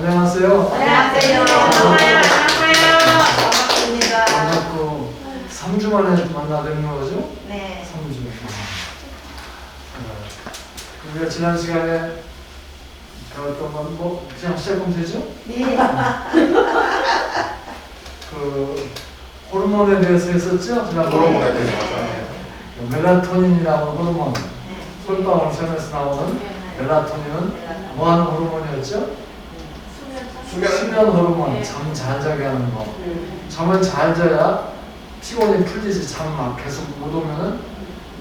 안녕하세요. 안녕하세요. 반갑습니다. 반갑고 3주 만에 만나뵙는 거죠? 네. 3주. 우리가 지난 시간에 배웠던 건 뭐 그냥 시작하면 되죠? 네. 그 호르몬에 대해서 했었죠? 지난 호르몬에 대해서 멜라토닌이라는 호르몬, 솔방울 샘에서 나오는 멜라토닌은 뭐하는 호르몬이었죠? 수면 호르몬, 잠 잘 자게 하는 거. 잠을 잘 자야 피곤이 풀리지. 잠 막 계속 못 오면은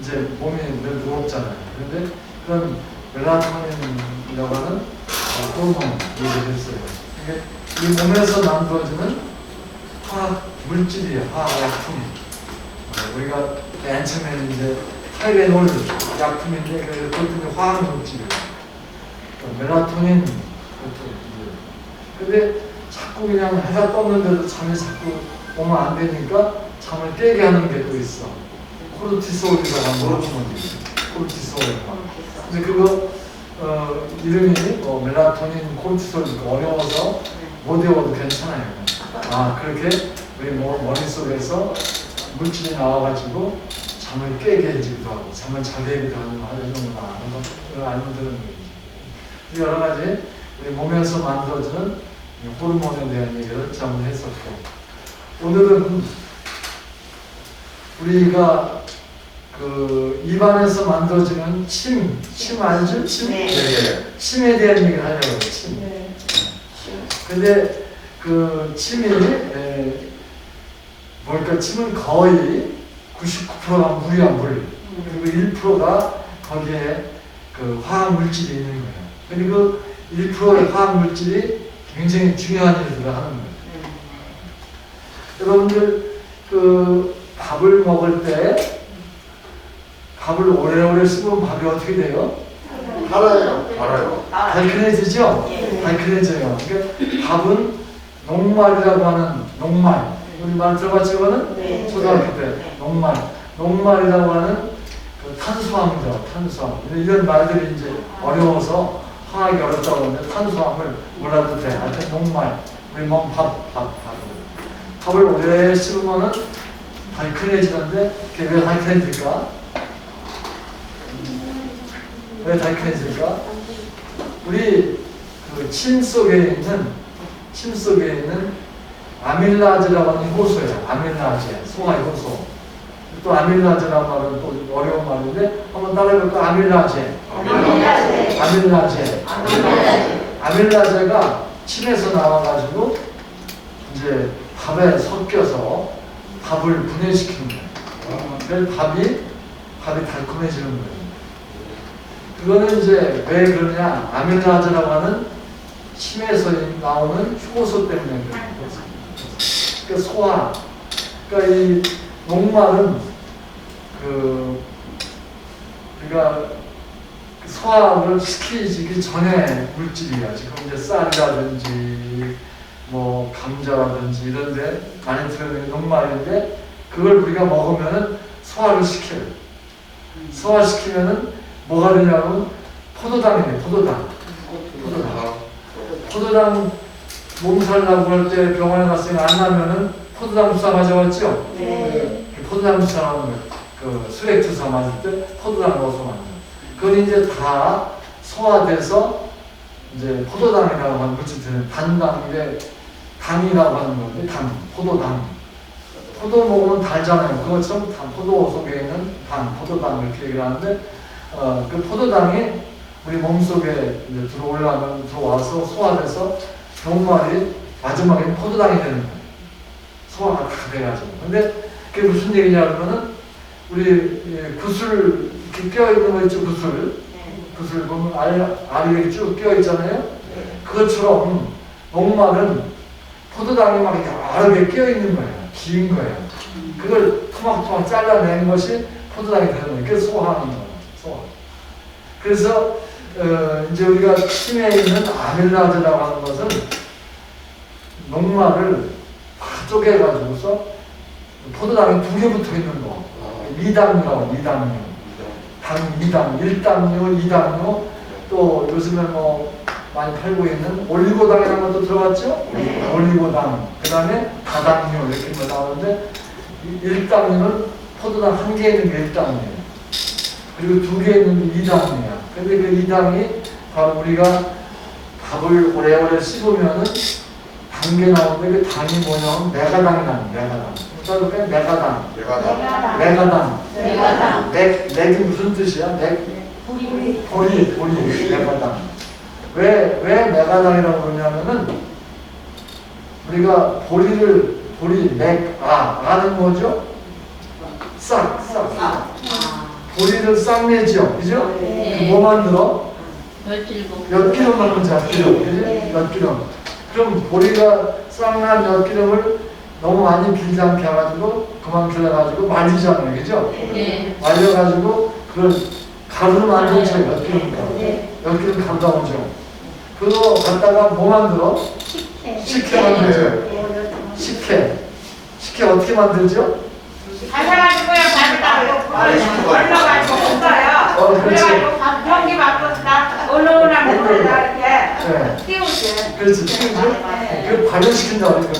이제 몸이 늘 무겁잖아요. 그런데 그런 멜라토닌이라고 하는 호르몬 얘기를 했어요. 이게 이 몸에서 만들어지는 화학 물질이에요. 화학 약품. 우리가 맨 처음에 이제 타이레놀 약품인데 그것도 화학 물질이에요. 멜라토닌 그것도. 근데 자꾸 그냥 해가 떴는데도 잠이 자꾸 오면 안 되니까 잠을 깨게 하는 게 또 있어. 코르티솔이라고 하는 호르몬이. 코르티솔. 근데 그거 이름이 멜라토닌, 코르티솔 어려워서 못 외워도 괜찮아요. 아 그렇게 우리 머릿속에서 물질이 나와가지고 잠을 깨게 해주기도 하고 잠을 자게 해주기도 하는구나 하는 걸 알면 되는 거죠. 여러 가지 우리 몸에서 만들어지는 호르몬에 대한 얘기를 잠을 했었고, 오늘은 우리가 그 입안에서 만들어지는 침 알죠? 침? 네. 침에 대한 얘기를 하려고 해요. 침. 네. 근데 그 침이 뭘까? 침은 거의 99%가 물이야, 물. 그리고 1%가 거기에 그 화학 물질이 있는 거예요. 그리고 1%의 화학 물질이 굉장히 중요한 일들을 하는 거예요. 여러분들 그 밥을 먹을 때 밥을 오래오래 씹으면 밥이 어떻게 돼요? 알아요. 달큰해지죠? 예. 달큰해져요. 그러니까 밥은 녹말이라고 하는 녹말. 우리 말 들어봤죠? 이거는? 네. 초등학교 때 녹말. 녹말이라고 하는 그 탄수화물이죠. 탄수화물. 이런 말들이 이제 어려워서 화학이 어렵다고 하는데 탄수화물 몰라도 돼. 하여튼 녹말. 우리 몸 밥을 오래 씹으면은 달큰해지는데 그게 왜 달큰해질까? 왜 달큰해질까? 우리 그 침 속에 있는 아밀라제라고 하는 효소예요. 아밀라제, 소화의 효소. 또 아밀라제라는 말은 또 어려운 말인데 한번 따라해볼까? 아밀라제가 침에서 나와가지고 이제 밥에 섞여서 밥을 분해시키는 거예요. 그래서 밥이 달콤해지는 거예요. 그거는 이제 왜 그러냐? 아밀라제라고 하는 침에서 나오는 효소 때문에 그래요. 그러니까 소화. 그러니까 이 녹말은 우리가 소화를 시키기 전에 물질이야. 지금 이제 쌀이라든지 뭐 감자라든지 이런데 많이 들어있는 녹말인데 그걸 우리가 먹으면은 소화를 시켜요. 소화시키면은 뭐가 되냐면 포도당이네. 포도당 몸살나고 할 때 병원에 갔으니 안 나면은 포도당 주사 맞아왔죠? 네. 포도당 주사 맞는 그 수액 주사 맞을 때 포도당 넣어서 맞는. 그건 이제 다 소화돼서 이제 포도당이라고 하는 물질들은 단당인데 당이라고 하는 건데 포도당. 포도 먹으면 달잖아요. 그것처럼 포도 속에 있는 포도당 이렇게 얘기를 하는데 그 포도당이 우리 몸속에 이제 들어와서 소화돼서 녹말이 마지막에 포도당이 되는 거예요. 소화가 다 돼가지고. 근데 그게 무슨 얘기냐 그러면은 우리 구슬 이렇게 껴있는 거 있죠, 구슬 보면 알이 이렇게 쭉 껴있잖아요. 그것처럼 녹말은 포도당이 막 여러 개 껴있는 거예요. 긴 거예요. 그걸 토막토막 잘라낸 것이 포도당이 되는 거예요. 그래서 소화하는 거예요. 소화. 그래서 이제 우리가 침에 있는 아밀라제라고 하는 것은 녹말을 다 쪼개가지고서 포도당이 2개 붙어 있는 거. 2당류라고, 2당류. 당 2당, 1당류, 2당류, 또 요즘에 뭐 많이 팔고 있는 올리고당이라는 것도 들어봤죠? 올리고당. 그 다음에 다당류 이렇게 나오는데 1당류는 포도당 1개 있는 게 1당류예요. 그리고 2개 있는 게 2당류야. 근데 그 2당이 바로 우리가 밥을 오래오래 씹으면은 당게 나오는데 그 당이 뭐냐면 메가당이 나는 메가당. 그러니까 메가당. 메가당. 맥이 무슨 뜻이야? 보리, 메가당. 왜 메가당이라고 그러냐면은 우리가 아는 뭐죠? 싹. 보리를 싹 내죠, 그죠? 뭐 만들어? 엿기름 만들자, 그지? 엿기름. 그럼 보리가 싹난 엿기름을 너무 많이 길지 않게 해가지고 그만 길어가지고 말리잖아요, 그죠? 말려가지고 그걸 가루를 만들죠, 엿기름 가루. 엿기름 가루 나오죠. 그거 갖다가 뭐 만들어? 식혜 만들죠. 식혜 어떻게 만들죠? 가셔가지고요, 밥을 걸러가지고 볶아요. 그래가지고 연기 맡고 다 얼큰한 물에다 이렇게 띄우지. 그렇지, 띄우죠? 그 발효시킨다고 그러니까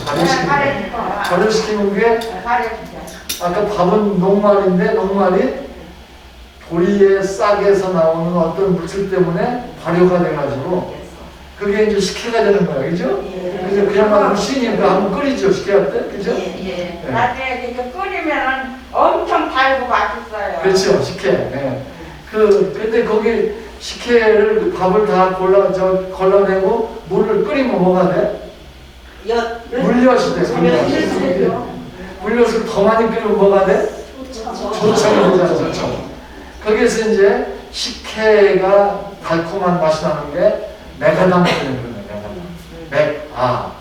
발효시키는 게 아까 밥은 녹말인데 녹말이 보리의 싹에서 나오는 어떤 물질 때문에 발효가 돼가지고 그게 이제 식혜가 되는 거야, 그죠? 그래서 그냥 막 쉬니까 한번 끓이죠, 식혜할 때, 그죠? 나중에 이렇게 끓이면 엄청 달고 맛있어요. 그렇죠, 식혜. 네. 근데 거기 식혜를 밥을 다 걸러내고 물을 끓이면 뭐가 돼? 물엿이 돼. 물엿을 더 많이 끓이면 뭐가 돼? 조청이 되잖아, 조청. 거기에서 이제 식혜가 달콤한 맛이 나는 게 메가당 되는 거예요.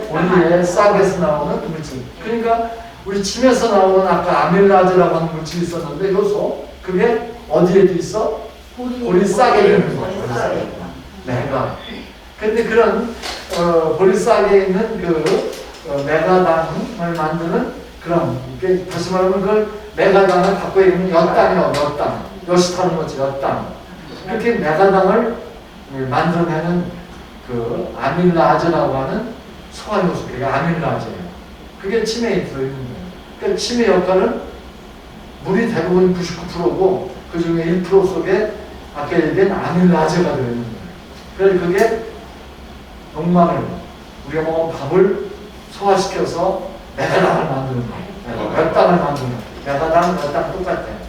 보리의 싹에서 나오는 물질. 그러니까 우리 침에서 나오는 아까 아밀라제라고 하는 물질이 있었는데 효소, 그게 어디에도 있어? 보리 싹에 있는 거예요. 메가. 근데 그런 보리 싹에 있는 그 메가당을 만드는 그런, 다시 말하면 그걸 메가당을 갖고 있는 엿당이요, 엿당. 엿이 타는 거지, 엿당. 그렇게 메가당을 만들어내는 그 아밀라제라고 하는 소화효소, 그게 아밀라제예요. 그게 치매에 들어있는 거예요. 그러니까 치매 역할은 물이 대부분 99%고 그 중에 1% 속에 아까 얘기한 아밀라제가 들어있는 거예요. 그래서 그게 녹말을 우리가 먹은 밥을 소화시켜서 메가당을 만드는 거예요. 엿당을 만드는 거예요. 메가당, 엿당 똑같아요.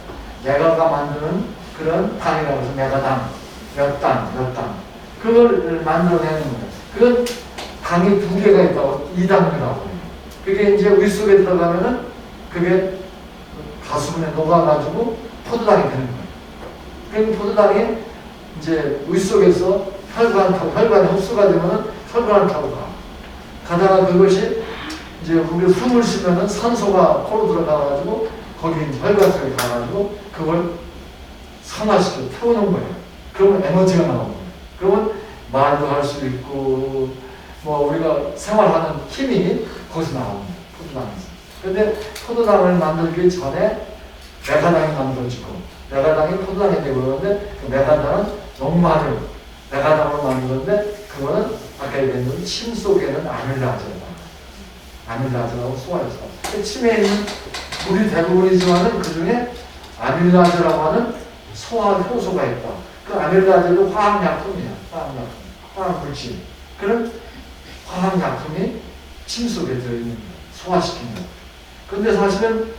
메가가 만드는 그런 당이라고 해서 메가당, 엿당. 그걸 만들어내는 거예요. 그건 당이 2개가 있다고, 2당류라고 해요. 그게 이제 우리 속에 들어가면은 그게 가수분에 녹아가지고 포도당이 되는 거예요. 그럼 포도당이 이제 우리 속에서 혈관에 흡수가 되면은 혈관을 타고 가. 가다가 그것이 이제 우리가 숨을 쉬면은 산소가 코로 들어가가지고 거기 혈관 속에 가가지고 그걸 산화시켜 태우는 거예요. 그러면 에너지가 나오는 거예요. 그러면 말도 할 수 있고 뭐 우리가 생활하는 힘이 거기서 나옵니다. 포도당에서. 근데 포도당을 만들기 전에 메가당이 만들어지고 메가당이 포도당이 되고 그러는데 그 메가당은 녹말을 메가당으로 만드는데 그거는 아까 얘기했던 침 속에는 아밀라제라고 소화해서 침에 있는 물이 대부분이지만은 그 중에 아밀라제라고 하는 소화 효소가 있다. 그 아밀라제도 화학약품이야. 화학물질. 그런 화학약품이 침 속에 들어있는 거야. 소화시키는 거야. 근데 사실은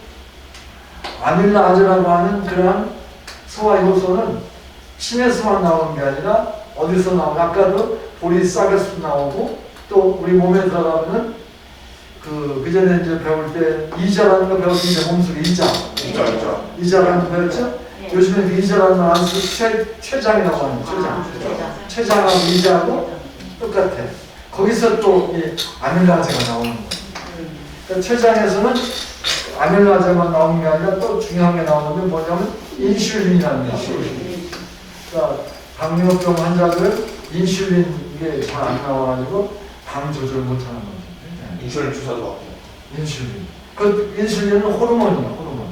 아밀라제라고 하는 그러한 소화효소는 침에서만 나오는 게 아니라 어디서 나오고 아까도 보리 싹에서 나오고 또 우리 몸에 들어가면은 그 전에 이제 배울 때 이자라는 거 배웠는데 몸속에 이자라는 거 배웠죠? 요즘에 그 이자라는 말 안 쓰고 췌장이라고 하는 췌장하고 이자하고 똑같아. 거기서 또 이 아밀라제가 나오는 거예요. 그러니까 췌장에서는 아밀라제만 나오는 게 아니라 또 중요한 게 나오는데 뭐냐면 인슐린이라는 거. 그러니까 당뇨병 환자들 인슐린 이게 잘 안 나와가지고 당 조절 못하는 거죠. 인슐린 주사도 받고. 인슐린. 그 인슐린은 호르몬이야, 호르몬.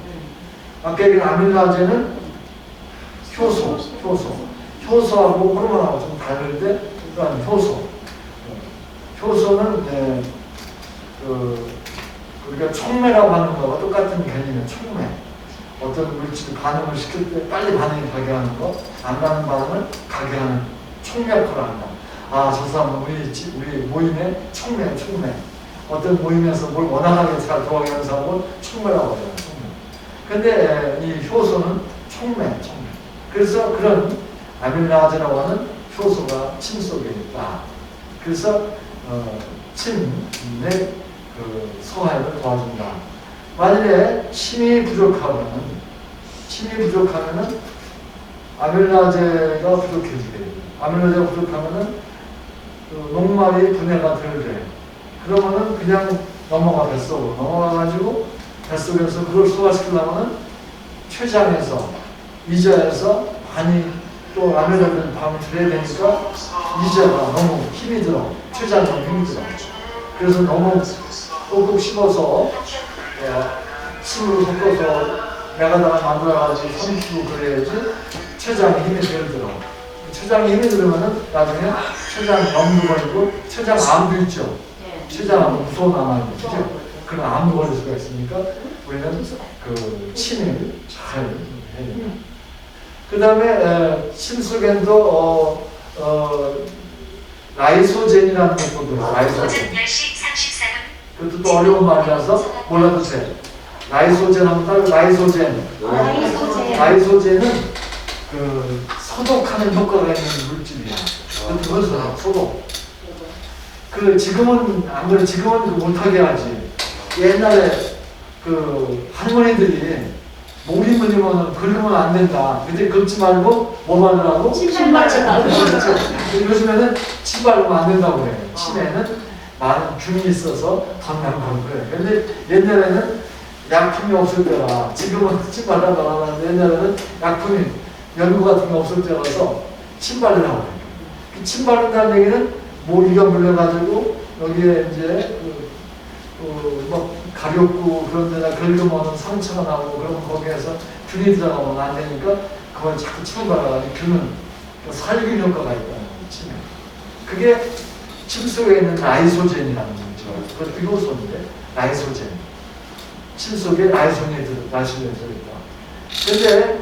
아까 얘기한 아밀라제는 효소하고 호르몬하고 좀 다른데 또한 효소. 효소는 우리가 촉매라고 하는 거와 똑같은 개념이에요. 촉매. 어떤 물질 반응을 시킬 때 빨리 반응이 가게 하는 거, 안 가는 반응을 가게 하는 촉매 역할을 한다. 아, 저 사람은 우리 모임의 촉매. 어떤 모임에서 뭘 원활하게 잘 도와가게 하는 사람을 촉매라고 하잖아요. 촉매. 근데 이 효소는 촉매. 그래서 그런 아밀라제라고 하는 효소가 침 속에 있다. 그래서 침의 소화를 도와준다. 만일에 침이 부족하면은 아밀라제가 부족해지게 돼요. 아밀라제가 부족하면은 녹말이 분해가 덜 돼요. 그러면은 그냥 넘어가 뱃속으로 넘어가가지고 뱃속에서 그걸 소화시키려면은 췌장에서 이자에서 많이 또 아밀라제를 밤을 들여야 되니까 이자가 너무 힘이 들어. 췌장이 너무 힘이 들어. 그래서 너무 꼭꼭 씹어서 침으로 섞어서 내가다가 만들어가지고 삼키고 그래야지 췌장에 힘이 덜 들어. 췌장에 힘이 들으면은 나중에 췌장 염도 걸리고 췌장 암도 있죠. 췌장암은 무서운 암이 있죠. 그런 암도 걸릴 수가 있으니까 우리는 침을 잘 해야 됩니다. 그 다음에 침 속에도 라이소젠이라는 것도 들어요. 라이소젠. 그것도 또 어려운 말이라서 몰라도 돼. 라이소젠 하면 따로 라이소젠. 라이소젠은 소독하는 효과가 있는 물질이야. 그것은 소독. 지금은 안 그래. 지금은 못하게 하지. 옛날에 할머니들이 목이물리면 긁으면 안 된다. 근데 긁지 말고 뭐 하느라고? 신발 요즘에는 침 바르면 안 된다고 그래. 침에는 많은 균이 있어서 건강한 거예요. 근데 옛날에는 약품이 없을 때라, 지금은 침 바르라고 하는데 옛날에는 약품이 연고 같은 게 없을 때라서 침 바르라고 해요. 침 바른다는 얘기는 모기가 물려가지고 여기에 이제 가렵고 그런 데다 긁으면 상처가 나고 그러면 거기에서 균이 들어가면 안 되니까 그걸 자꾸 침을 발라가지고 균은 살균 효과가 있다는 거예요. 침에. 그게 침 속에 있는 라이소젠이라는 거죠. 그것도 효소인데 라이소젠. 침 속에 라이소젠이 들어있다. 근데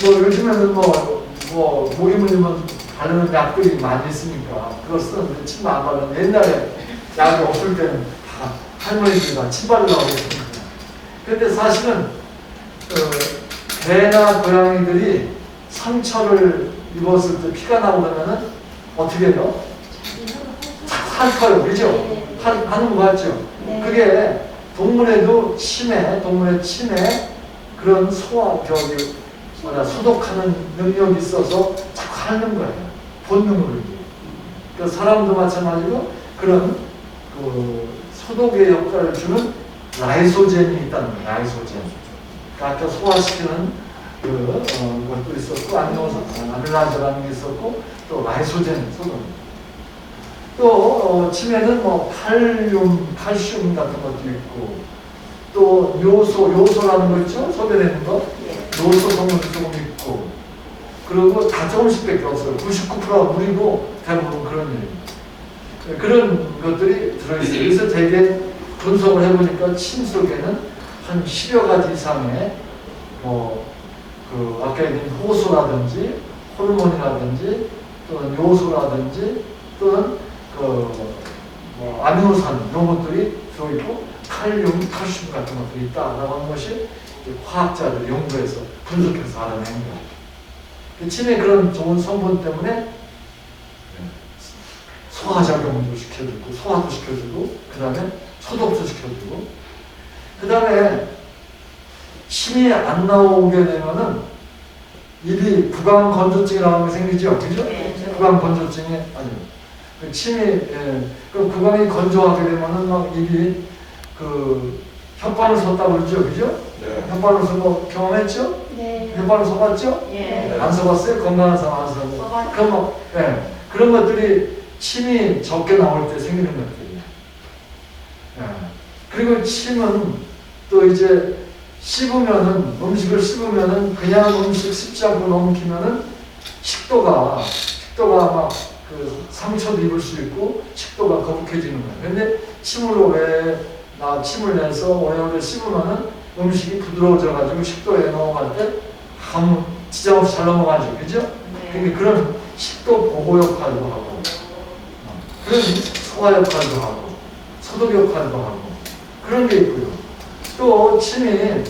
요즘에는 모기 물리면 바르는 약들이 많이 있으니까 그걸 쓰는데 침 안 바르는 옛날에 약이 없을 때는 다 할머니들이 다 침 바르라고 했습니다. 근데 사실은 개나 고양이들이 상처를 입었을 때 피가 나고 그러면은 어떻게 해요? 핥아요. 그죠? 하는 거 같죠? 그게 동물의 침에 그런 소독하는 능력이 있어서 자꾸 핥는 거예요. 본능으로. 그러니까 사람도 마찬가지로 그런 소독의 역할을 주는 라이소젠이 있다는 거예요. 라이소젠. 그러니까 아까 소화시키는 것도 있었고, 아밀라제라는 게 있었고, 또 라이소젠 소독. 또 침에는 칼슘 같은 것도 있고, 또 요소라는 거 있죠? 소변내는 거. 요소 성분도 조금 있고, 그리고 다 조금씩밖에 없어요. 99%가 물이고 대부분 그런 일입니다. 그런 것들이 들어있어요. 그래서 되게 분석을 해보니까 침 속에는 한 10여 가지 이상의 아까 얘기한 호소라든지 호르몬이라든지 또는 요소라든지 또는 아미노산 이런 것들이 들어있고 칼슘 같은 것들이 있다라고 하는 것이 과학자들 연구해서 분석해서 알아낸 거예요. 침의 그런 좋은 성분 때문에 소화작용도 시켜주고 소화도 시켜주고 그 다음에 소독도 시켜주고 그 다음에 침이 안 나오게 되면은 입이 구강건조증이라는 게 생기죠. 그죠? 구강건조증이 아니요. 그럼 구강이 건조하게 되면은 막 입이 혅바늘 섰다고 그러죠. 그죠? 네. 혅바늘 서고 경험했죠? 네. 혅바늘 서봤죠? 예. 안 서봤어요? 건강한 사람 안 서고. 그럼 그런 것들이 침이 적게 나올 때 생기는 것들이에요. 그리고 침은 또 이제 음식을 씹으면은 그냥 음식 씹지 않고 넘기면은 식도가 막 그 상처도 입을 수 있고 식도가 거북해지는 거예요. 근데 침으로 침을 내서 오래오래 씹으면은 음식이 부드러워져가지고 식도에 넘어갈 때 아무 지장 없이 잘 넘어가죠. 그죠? 그러니까 그런 식도 보호 역할도 하고, 그런 소화 역할도 하고, 소독 역할도 하고, 그런 게 있고요. 또 침이,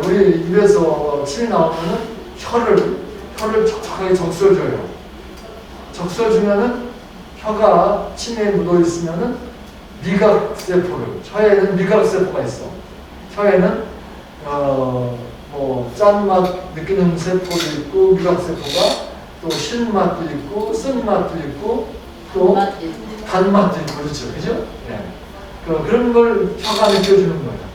우리 입에서 침이 나오면은 혀를 촉촉하게 적셔줘요. 적셔주면은 혀가 침에 묻어 있으면은 미각세포를, 혀에는 미각세포가 있어. 혀에는 짠맛 느끼는 세포도 있고, 미각세포가 또 신맛도 있고, 쓴맛도 있고, 또 단맛도 있고, 그렇죠. 그죠? 네. 그런 걸 혀가 느껴주는 거예요.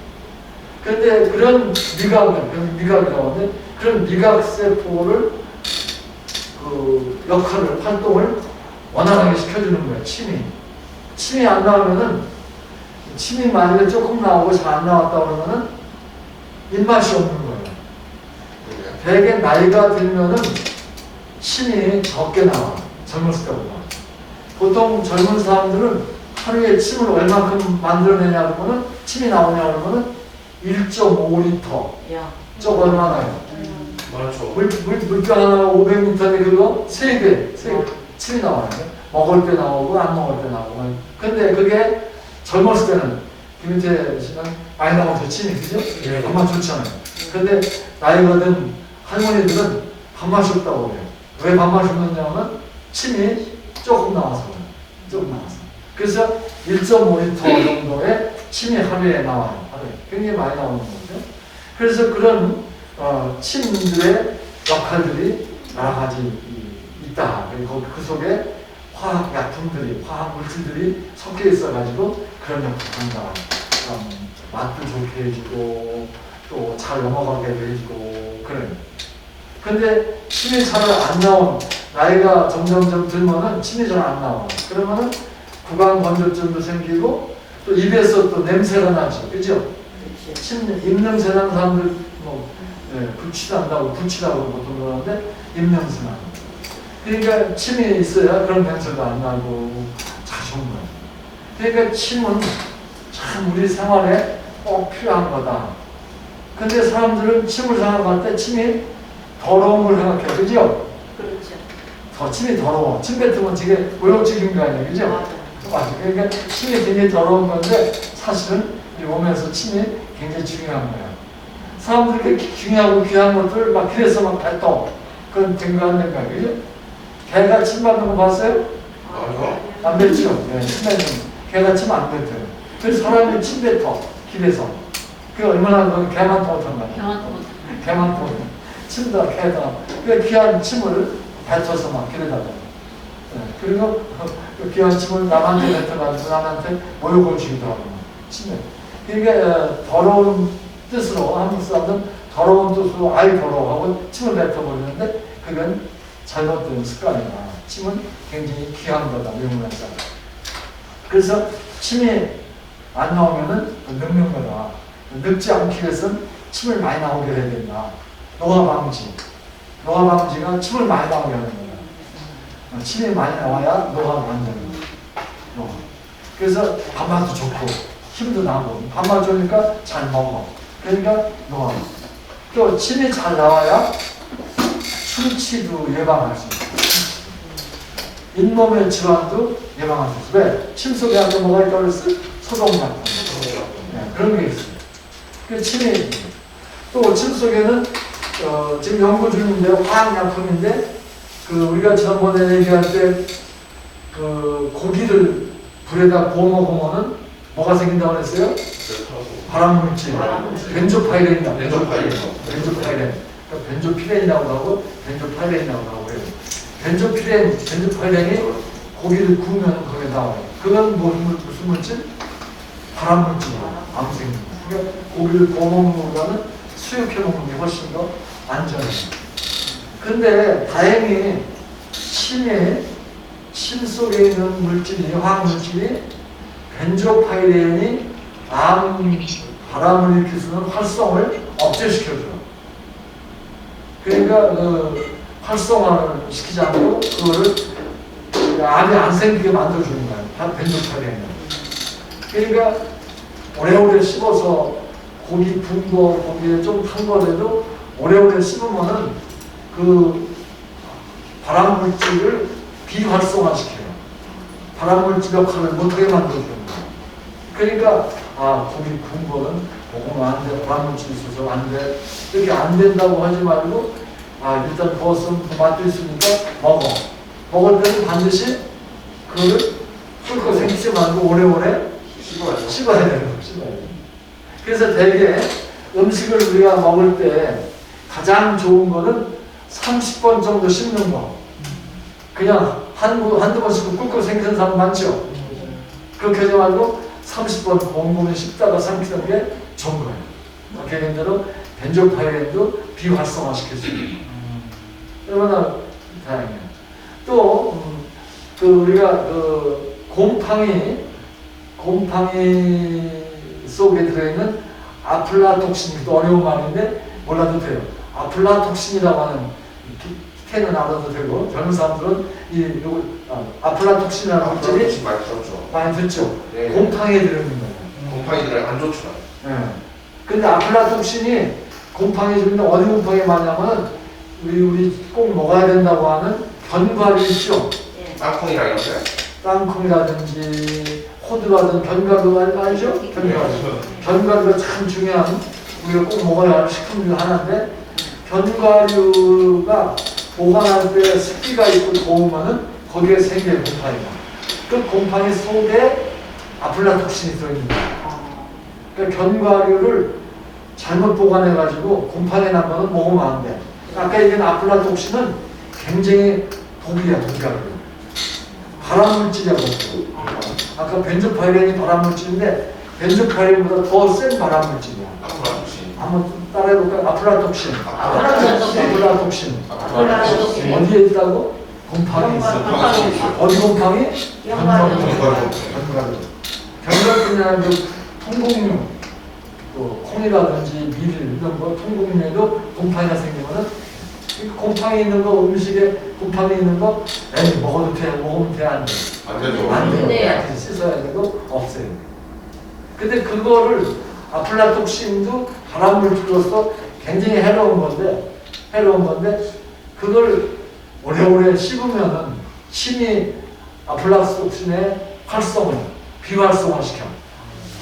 그런데 그런 미각이라고 하는데, 그런 미각세포를 그 역할을, 활동을 원활하게 시켜주는 거예요. 침이 안 나오면은, 침이 만약에 조금 나오고 잘 안 나왔다 그러면은 입맛이 없는 거예요. 되게 나이가 들면은 침이 적게 나와. 젊었을 때보다. 보통 젊은 사람들은 하루에 침을 얼마큼 만들어내냐 그러면은, 침이 나오냐 그러면은 1.5리터. 저거 얼마나요? 많죠. 물병 하나 500m인데 그거 3배 침이 나와요. 먹을 때 나오고 안 먹을 때 나오고. 근데 그게 젊었을 때는 김인태 씨는 많이 나오죠. 침이. 그죠? 네. 밥맛 좋잖아요. 근데 나이가 든 할머니들은 밥맛이 없다고 그래요. 왜 밥맛이 없느냐면 침이 조금 나와서 그래요. 조금 나와서. 그래서 1.5리터 정도의 침이 하루에 나와요. 하루에. 굉장히 많이 나오는 거죠. 그래서 그런 침들의 역할들이 여러 가지 있다. 그리고 그 속에 화학 약품들이, 화학 물질들이 섞여 있어가지고 그런 역할을 한다. 맛도 좋게 해주고, 또 잘 넘어가게 해주고, 그래요. 근데 침이 잘 안 나온, 나이가 점점점 들면은 침이 잘 안 나와. 그러면은 구강 건조증도 생기고, 또 입에서 또 냄새가 나죠. 그죠? 입 냄새 나는 사람들, 불치난다고 보통 그러는데, 입 냄새 나고. 그러니까 침이 있어야 그런 냄새도 안 나고, 잘 좋은 거예요. 그러니까 침은 참 우리 생활에 꼭 필요한 거다. 근데 사람들은 침을 생각할 때 침이 더러운 걸 생각해요. 그죠? 그렇죠. 침이 더러워. 침 뱉으면 되게 모욕적인 거 아니에요. 그죠? 맞아. 그러니까 침이 굉장히 더러운 건데 사실은 이 몸에서 침이 굉장히 중요한 거예요. 사람들이 이렇게 중요하고 귀한 것들 막 길에서 막 뱉어. 그건 된 거 안 된 거예요. 그죠? 개가 침 뱉는 거 봤어요? 안 뱉죠? 네, 침 뱉는 거. 개가 침 안 뱉어요. 그래서 사람이 침 뱉어. 길에서. 그 얼마나 개만 못한 거야. 개만 못. 침다, 개다. 그 귀한 침을 뱉어서 막 길에다가. 네, 그리고 그 귀한 침을 남한테 뱉어가지고 남한테 모욕을 주기도 하고. 침을. 그러니까 더러운 뜻으로, 한국 사람들은 더러운 뜻으로 아이 더러워하고 침을 뱉어버리는데 그건 잘못된 습관이다. 침은 굉장히 귀한 거다. 명문에서. 그래서 침이 안 나오면은 늙는 거다. 늙지 않기 위해서는 침을 많이 나오게 해야 된다. 노화 방지. 노화 방지가 침을 많이 나오게 하는 거다. 침이 많이 나와야 노화가 안 되는 거다. 그래서 밥맛도 좋고 힘도 나고 밥맛 좋으니까 잘 먹어. 그러니까 노화. 또 침이 잘 나와야 충치도 예방할 수 있어. 잇몸의 질환도 예방할 수 있어. 왜? 침 속에 아까 뭐가 있다고 그랬어? 소독약. 네, 그런 게 있어요. 그 침이 또 침 속에는 지금 연구 중인데 화학약품인데 그 우리가 지난번에 얘기할 때 그 고기를 불에다 구워 먹으면은 뭐가 생긴다고 그랬어요? 발암물질. 벤조파이렌이라고. 벤조파이렌. 벤조피렌이라고 하고 벤조파이렌이라고 하고요. 벤조파이렌이 고기를 구우면 거기에 나와요. 그건 무슨 물질? 발암물질이에요. 암 생긴 거. 그러니까 고기를 구워 먹는 것보다는 수육해 먹는 게 훨씬 더 안전해요. 근데 다행히 침 속에 있는 물질이, 화학물질이 벤조파이렌이 바람을 일으킬 수 있는 활성을 억제시켜줘요. 그러니까 활성화를 시키지 않고 그거를 암이 안 생기게 만들어주는 거예요. 벤조파리는. 그러니까 오래오래 씹어서 고기 군 거, 고기에 좀 탄 거라도 오래오래 씹으면은 그 발암 물질을 비활성화시켜요. 발암 물질 역할을 못하게 만들어주는 거예요. 그러니까 고기 군 거는 먹으면 안 돼, 발암 물질이 있어서 안 돼. 이렇게 안 된다고 하지 말고 일단 구웠으면 맛도 있으니까 먹어. 먹을 때는 반드시 그거를 끓고 생기지 말고 오래오래 씹어야 되는 거예요. 씹어야 돼요. 그래서 대개 음식을 우리가 먹을 때 가장 좋은 거는 30번 정도 씹는 거. 그냥 한두 번 씹고 꿀꿀 생기는 사람 많죠? 그렇게 하지 말고 30번 곰곰이 씹다가 삼키는 게 좋은 거예요. 개인대로 벤조파이렌도 비활성화시킬 수 있는 거예요. 얼마나 다양해요. 또, 우리가 곰팡이 속에 들어있는 아플라톡신, 어려운 말인데 몰라도 돼요. 아플라톡신이라고 하는 기태는 알아도 되고 젊은 사람들은 아플라톡신이라는 물질이 많이 듣죠. 네. 곰팡이에 들어있는 거예요. 곰팡이들 안 좋죠. 네. 근데 아플라톡신이 곰팡이 중에 어디 곰팡이 많냐면 우리 꼭 먹어야 된다고 하는 견과류 있죠. 땅콩이랑 이런 거. 땅콩이라든지 호두라든지 견과류 알죠? 견과류가 참 중요한 우리가 꼭 먹어야 하는 식품 중 하나인데 견과류가 보관할 때 습기가 있고 더우면은 거기에 생겨요 곰팡이가. 그 곰팡이 속에 아플라톡신이 들어있는 거예요. 그러니까 견과류를 잘못 보관해가지고 곰팡이 나면은 먹으면 안 돼. 아까 얘기한 아플라톡신은 굉장히 독이야. 발암물질이야. 아까 벤조파이렌이 발암물질인데 벤조파이렌보다 더 센 발암물질이야. 한번 따라해볼까요? 아플라톡신. 어디에 있다고? 곰팡이 있어. 어디 곰팡이? 견과류는 통곡류, 콩이라든지 밀 이런 거 통곡류에도 곰팡이가 생기면은 곰팡이 있는 거 음식에 곰팡이 있는 거 먹어도 돼, 먹으면 돼, 안 돼? 안 되죠. 안 돼요. 네. 씻어야 되고 없애요. 근데 그거를 아플라톡신도 발암물질로서 굉장히 해로운 건데 그걸 오래오래 씹으면은 침이 아플라톡신의 활성을 비활성화시켜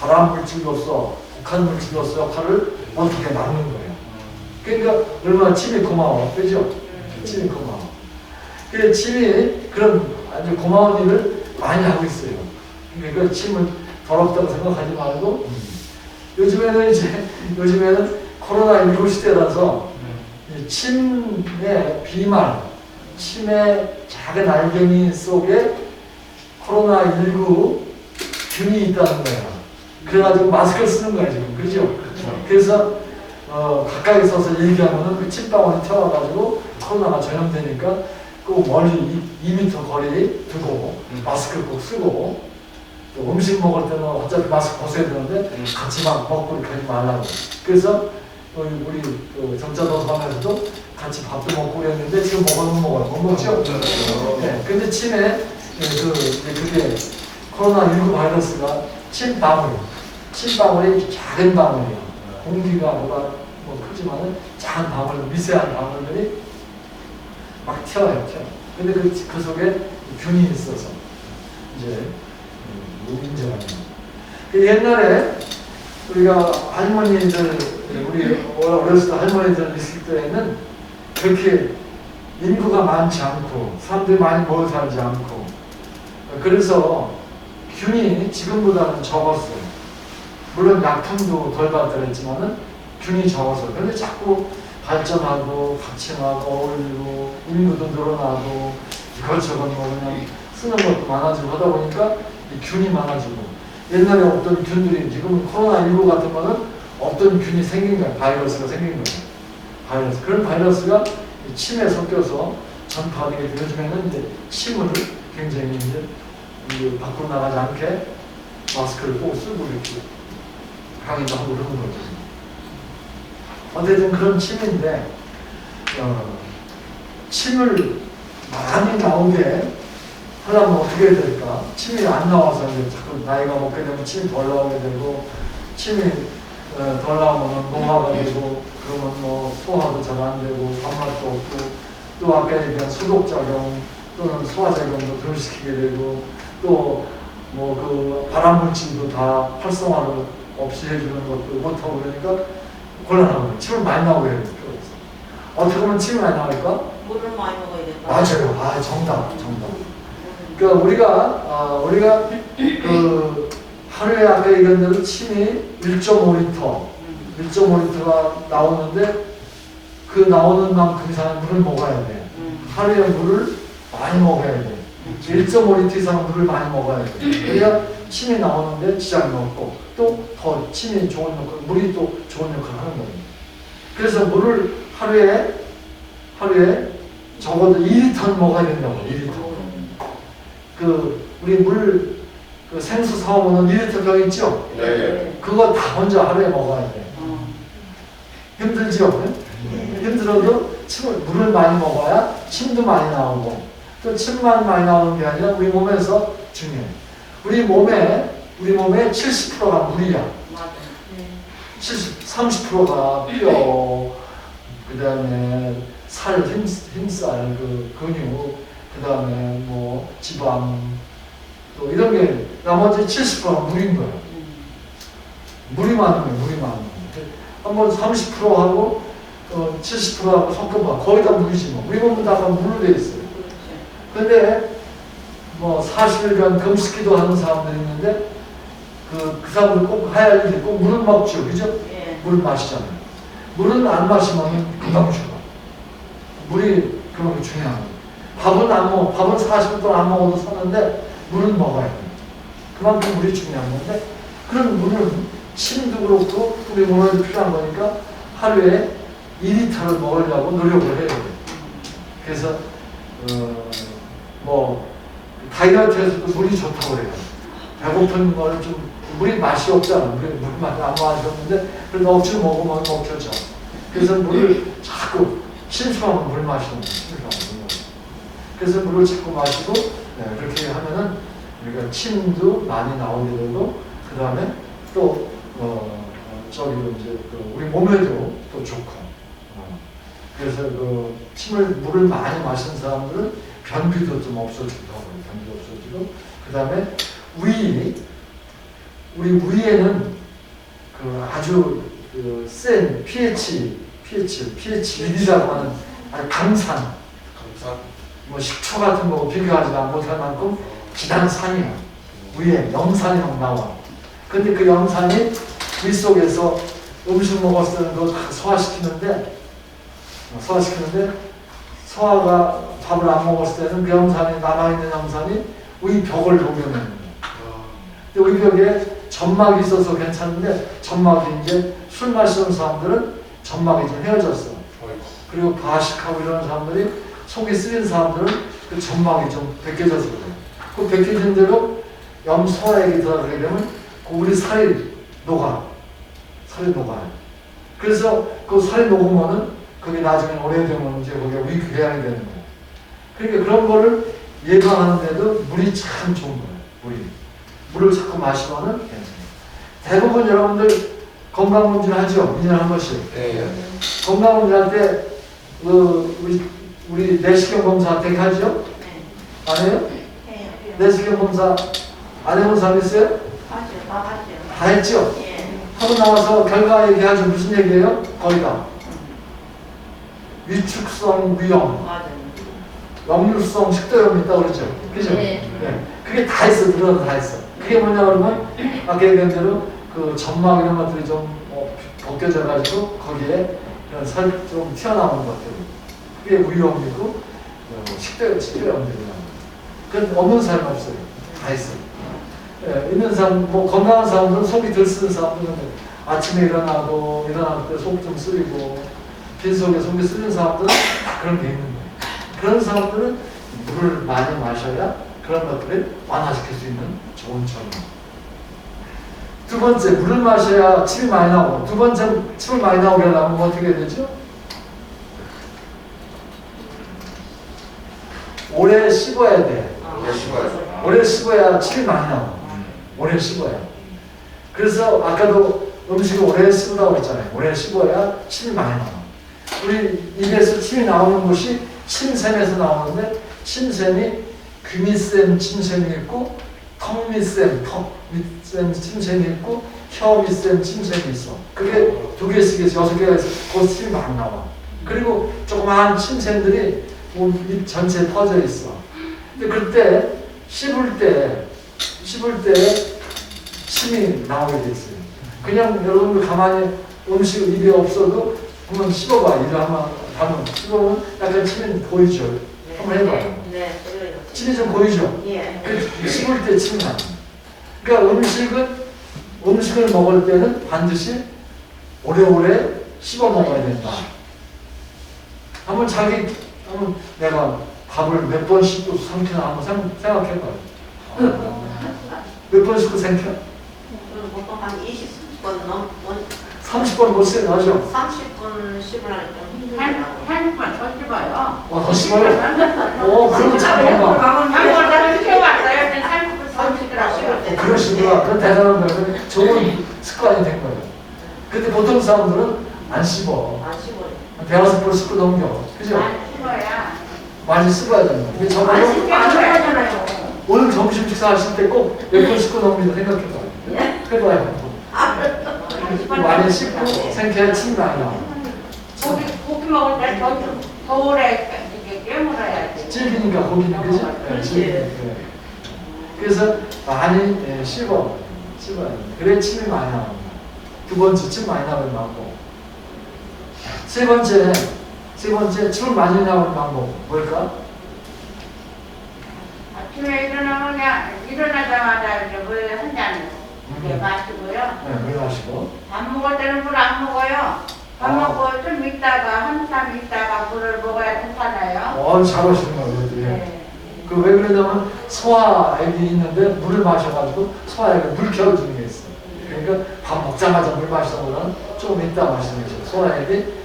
발암물질로서 독한물질로서 역할을 어떻게 나누는 거예요. 그러니까 얼마나 침이 고마워, 그죠? 침이 고마워. 그 침이 그런 아주 고마운 일을 많이 하고 있어요. 그러니까 그 침을 더럽다고 생각하지 말고 요즘에는 코로나19 시대라서 침의 비말, 침의 작은 알갱이 속에 코로나19 균이 있다는 거예요. 그래가지고 마스크를 쓰는 거예요 지금, 그렇죠? 그래서 가까이 서서 얘기하면은 그 침방울이 튀어나와가지고 코로나가 전염되니까 꼭 멀리 2m 거리 두고 마스크를 꼭 쓰고 또 음식 먹을 때는 어차피 마스크 벗어야 되는데 같이 막 먹고 이렇게 하지 말라고. 그래서 우리 정자 도서관에서도 같이 밥도 먹고 그랬는데 지금 먹어요. 못 먹죠? 네. 근데 침에 그게 코로나19 바이러스가 침방울이 작은 방울이에요. 공기가 보다 크지만은 작은 방울, 미세한 방울들이 막 튀어요. 근데 그 속에 균이 있어서 이제 문제가 있는 거예요. 옛날에 우리가 할머니들, 우리 어렸을 때 할머니들 있을 때에는 그렇게 인구가 많지 않고 사람들이 많이 모여 살지 않고 그래서 균이 지금보다는 적었어요. 물론 약품도 덜 발달했지만은 균이 적어서. 근데 자꾸 발전하고 같이하고 어울리고 인구도 늘어나고 이것저것 그냥 쓰는 것도 많아지고 하다 보니까 이 균이 많아지고 옛날에 없던 균들이 지금 코로나19 같은 거는 없던 균이 생긴 거예요. 바이러스가 생긴 거예요. 그런 바이러스가 침에 섞여서 전파되게 되고 요즘에는 이제 침을 굉장히 이제 밖으로 나가지 않게 마스크를 꼭 쓰고 이렇게 강의도 하고 그러는 거죠. 어쨌든 그런 침인데 침을 많이 나오게 하려면 어떻게 해야 될까? 침이 안 나와서 이제 자꾸 나이가 먹게 되면 침이 덜 나오게 되고, 침이 덜 나오면 노화가 되고, 그러면 뭐 소화도 잘 안 되고, 밥맛도 없고, 또 아까 얘기한 소독작용 또는 소화작용도 덜 시키게 되고, 또 뭐 그 발암물질도 다 활성화를 없이 해주는 것도 못하고 그러니까 곤란하고 침을 많이 나오게 돼요. 어떻게 보면 침이 많이 나올까? 물을 많이 먹어야 된다. 맞아요. 아, 정답. 그러니까 우리가 그 하루에 아까 얘기한 대로 침이 1.5리터가 나오는데 그 나오는 만큼 이상의 물을 먹어야 돼. 하루에 물을 많이 먹어야 돼. 1.5리터 이상 물을 많이 먹어야 돼. 그래야 침이 나오는데 지장이 없고 또 더 침이 좋은 역할, 물이 또 좋은 역할을 하는 거예요. 그래서 물을 하루에 적어도 2리터는 먹어야 된다고. 2리터. 그 우리 물 그 생수 사오면 2리터 병 있죠? 네. 그거 다 먼저 하루에 먹어야 돼. 힘들죠? 힘들어도 물을 많이 먹어야 침도 많이 나오고 또 침만 많이 나오는 게 아니라 우리 몸에서 중요해. 우리 몸에 70%가 물이야. 맞아. 30%가 뼈, 그 다음에 살, 힘살, 그 근육, 그 다음에 뭐 지방, 또 이런 게 나머지 70%가 물인 거야. 물이 많은 거야, 물이 많은 거야. 한번 30%하고 70%하고 섞어봐. 거의 다 물이지 뭐. 우리 몸은 다 물로 돼 있어요. 근데 뭐 40일간 금식기도 하는 사람들이 있는데 그 사람들 꼭 해야 할 일이 꼭 물을 먹죠. 그죠? 물을 마시잖아요. 물은 안 마시면 금방 죽어. 물이 그렇게 중요한 거예요. 밥은 40분 동안 안 먹어도 사는데 물은 먹어야 돼요. 그만큼 물이 중요한 건데 그런 물은 침도 그렇고 우리 몸에 필요한 거니까 하루에 2리터를 먹으려고 노력을 해야 돼요. 그래서 뭐 다이어트에서도 물이 좋다고 그래요. 배고픈 거는 좀 물이 맛이 없잖아. 물 맛이 안 마셨는데 그래도 억지로 먹으면 먹혀져. 그래서 물을 자꾸 심심하면 물 마시는 거예요. 그래서 물을 자꾸 마시고 그렇게 하면은 우리가 침도 많이 나오게 되고 그 다음에 또 저기도 이제 우리 몸에도 또 좋고 그래서 그 물을 많이 마시는 사람들은 변비도 좀 없어지고 변비 없어지고 그 다음에 우리 위에는 그 아주 센 pH 1이라고 하는 아주 강산 뭐 식초 같은 거 비교하지 못할 만큼 진한 산이야. 위에 염산이 막 나와. 근데 그 염산이 위 속에서 음식 먹었을 때는 그거 다 소화시키는데 소화가 밥을 안 먹었을 때는 그 염산이 남아있는 염산이 위 벽을 녹여내는 거야. 근데 위 벽에 점막이 있어서 괜찮은데 점막이 이제 술 마시는 사람들은 점막이 좀 헤어졌어. 그리고 과식하고 이런 사람들이 속이 쓰린 사람들은 그 점막이 좀 벗겨져서 그래. 그 벗겨진 대로 염소액이 들어가게 되면 그 우리 살이 녹아요. 그래서 그 살이 녹으면은 그게 나중에 오래되면 이제 거기가 위궤양이 되는 거예요. 그러니까 그런 거를 예방하는데도 물이 참 좋은 거예요. 물을 자꾸 마시면은 괜찮아요. 대부분 여러분들 건강검진 하죠? 1년에 한 번씩. 건강검진 할 때 우리 내시경 검사 댁 하죠? 안 해요? 내시경 검사 안 해본 사람 있어요? 다 했죠? 하고 나와서 결과 얘기하죠. 무슨 얘기예요? 거기다 위축성 위염, 역류성 식도염이 있다고 그랬죠? 그죠? 그게 다 있어. 들어가서 다 있어. 그게 뭐냐 그러면 아까 얘기한 대로 그 점막 이런 것들이 좀 벗겨져 가지고 거기에 살 좀 튀어나오는 것들 그게 위염이고 식도염들이나 그건 없는 사람 없어요. 다 있어요. 있는 사람, 뭐 건강한 사람들은 속이 덜 쓰는 사람들은 아침에 일어날 때 속 좀 쓰리고 빈속에 속이 쓰는 사람들은 그런 게 있는 거예요. 그런 사람들은 물을 많이 마셔야 그런 것들을 완화시킬 수 있는 좋은 전문. 두 번째, 물을 마셔야 침이 많이 나오고, 두 번째, 침을 많이 나오게 하려면 어떻게 해야 되죠? 오래 씹어야 돼. 오래 씹어야죠. 오래 씹어야 침이 많이 나와. 오래 씹어야. 그래서 아까도 음식을 오래 씹으라고 했잖아요. 오래 씹어야 침이 많이 나와. 우리 입에서 침이 나오는 곳이 침샘에서 나오는데 침샘이 귀 밑샘 침샘이 있고 턱 밑샘 침샘이 있고 혀 밑샘 침샘이 있어. 그게 두 개씩 해서 6개가 있어. 거기서 침이 많이 나와. 그리고 조그마한 침샘들이 입 전체에 퍼져 있어. 근데 그때 씹을 때 침이 나오게 돼 있어요. 그냥 여러분들 가만히 음식 입에 없어도 한번 씹어봐. 이거 한번 씹어보면 약간 침이 보이죠? 한번 해봐요. 네, 보여요. 침이 좀 보이죠? 예. 씹을 때 침이 나. 그러니까 음식을 먹을 때는 반드시 오래오래 씹어 먹어야 된다. 한번 내가 밥을 몇 번 씹고 삼키나 한번 생각해봐요. 몇 번 씹고 삼켜? 보통 한 20번 넘 30번 못 쓰게 하죠? 30분 씹으려니까 힘들더라고요. 한번 더 씹어요. 더 씹어요? 그럼 잠깐만. 한번 씹어봤어요. 30분 씹을 때. 그러시구나. 그건 대단한 거예요. 좋은 습관이 된 거예요. 근데 보통 사람들은 안 씹어. 안 씹어요. 대화서 볼 씹고 넘겨. 그죠? 씹어야. 많이 씹어야 됩니다. 근데 안 저번에 씹으면 안 하잖아요. 오늘 점심 식사하실 때 꼭 몇 번 씹고 넘기자 생각해봐요. 해봐요. 많이 씹고 생겨야 침이 많이 나와. 고기 먹을 때 더 오래 이렇게 깨물어야 돼. 질기니까 고기는 그지? 그렇지. 질기니까. 그래서 많이 씹어야 돼. 그래 침이 많이 나옵니다. 두 번째 침 많이 나오는 방법. 세 번째 침을 많이 나오는 방법 뭘까? 아침에 일어나자마자 이제 물 한 잔 이렇게 마시고요. 네, 물 마시고. 밥 먹을 때는 물 안 먹어요. 밥 먹고 좀 있다가 한참 있다가 물을 먹어야 괜찮아요. 잘하시는 거예요. 네. 그 왜 그러냐면 소화액이 있는데 물을 마셔가지고 소화액을 물 켜주는 게 있어요. 그러니까 밥 먹자마자 물 마시는 거는 조금 이따 마시는 거죠. 소화액이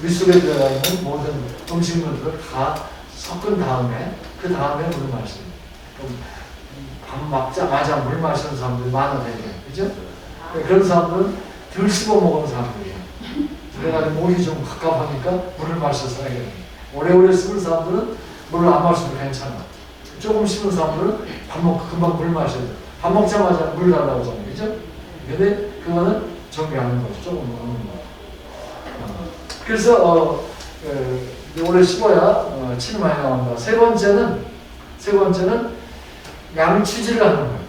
윗속에 들어가 있는 모든 음식물들을 다 섞은 다음에 그 다음에 물을 마시는 거예요. 밥 먹자마자 물 마시는 사람들이 많아 되게. 그죠? 그런 사람들은 덜 씹어 먹는 사람들이에요. 그래가지고 목이 좀 갑갑하니까 물을 마셔서 해야 돼요. 오래오래 씹은 사람들은 물을 안 마셔도 괜찮아. 조금 씹은 사람들은 밥 먹고 금방 물 마셔야 돼. 밥 먹자마자 물 달라고 하잖아요. 그죠? 근데 그거는 정비하는 거죠. 조금 먹는 거. 그래서 오래 씹어야 침이 많이 나온다. 세 번째는 양치질을 하는 거예요.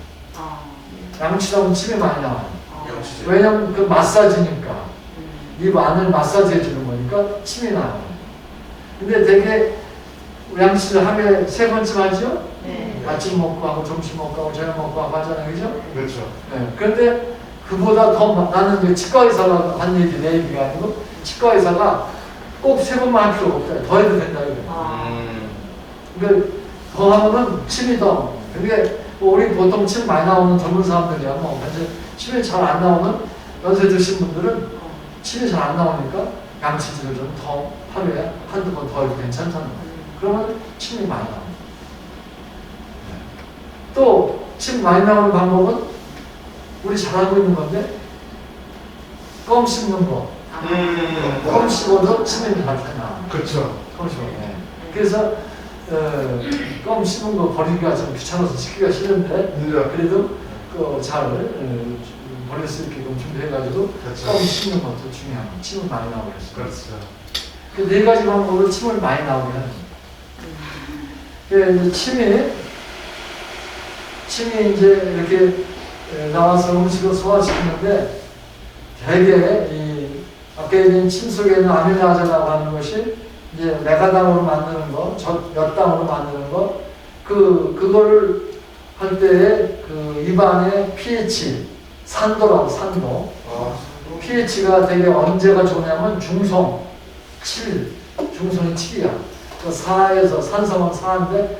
양치하면 침이 많이 나와요. 왜냐면 그 마사지니까. 입 안을 마사지 해주는 거니까 침이 나와요. 근데 되게 양치를 하루에 3번쯤 하죠? 네. 아침 먹고 하고 점심 먹고 하고 저녁 먹고 하고 하잖아요. 그죠? 그렇죠. 네. 그런데 그보다 더 나는 이제 치과 의사가 한 얘기, 내 얘기가 아니고 치과 의사가 꼭 3번만 할 필요가 없다. 더 해도 된다 이거예요. 그러니까 더 하면은 침이 더. 그게 뭐 우리 보통 침 많이 나오는 젊은 사람들이야. 뭐 이제 침이 잘 안 나오는 연세 드신 분들은 침이 잘 안 나오니까 양치질을 좀 더 하루에 한두 번 더 해도 괜찮다는 거예요. 그러면 침이 많이 나옵니다. 또 침 많이 나오는 방법은 우리 잘 알고 있는 건데 껌 씹는 거. 껌 씹어도 침이 잘 나와. 그렇죠. 껌 씹어. 네. 그래서 껌 씹은 거 버리기가 좀 귀찮아서 씹기가 싫은데 그래도 잘 버릴 수 있게끔 준비해가지고 그렇죠. 껌 씹는 것도 중요합니다. 침을 많이 나오게 해서. 그렇죠. 그 4가지 방법으로 침을 많이 나오게 하는 거예요. 침이 이제 이렇게 나와서 음식을 소화시키는데 대개 아까 얘기한 침 속에 있는 아밀라제라고 하는 것이 이제 메가당으로 만드는 거, 엿당으로 만드는 거, 그거를 할 때에 그 입안의 pH, 산도라고 산도. pH가 되게 언제가 좋냐면 중성 7, 중성이 7이야. 그 4에서 산성은 4인데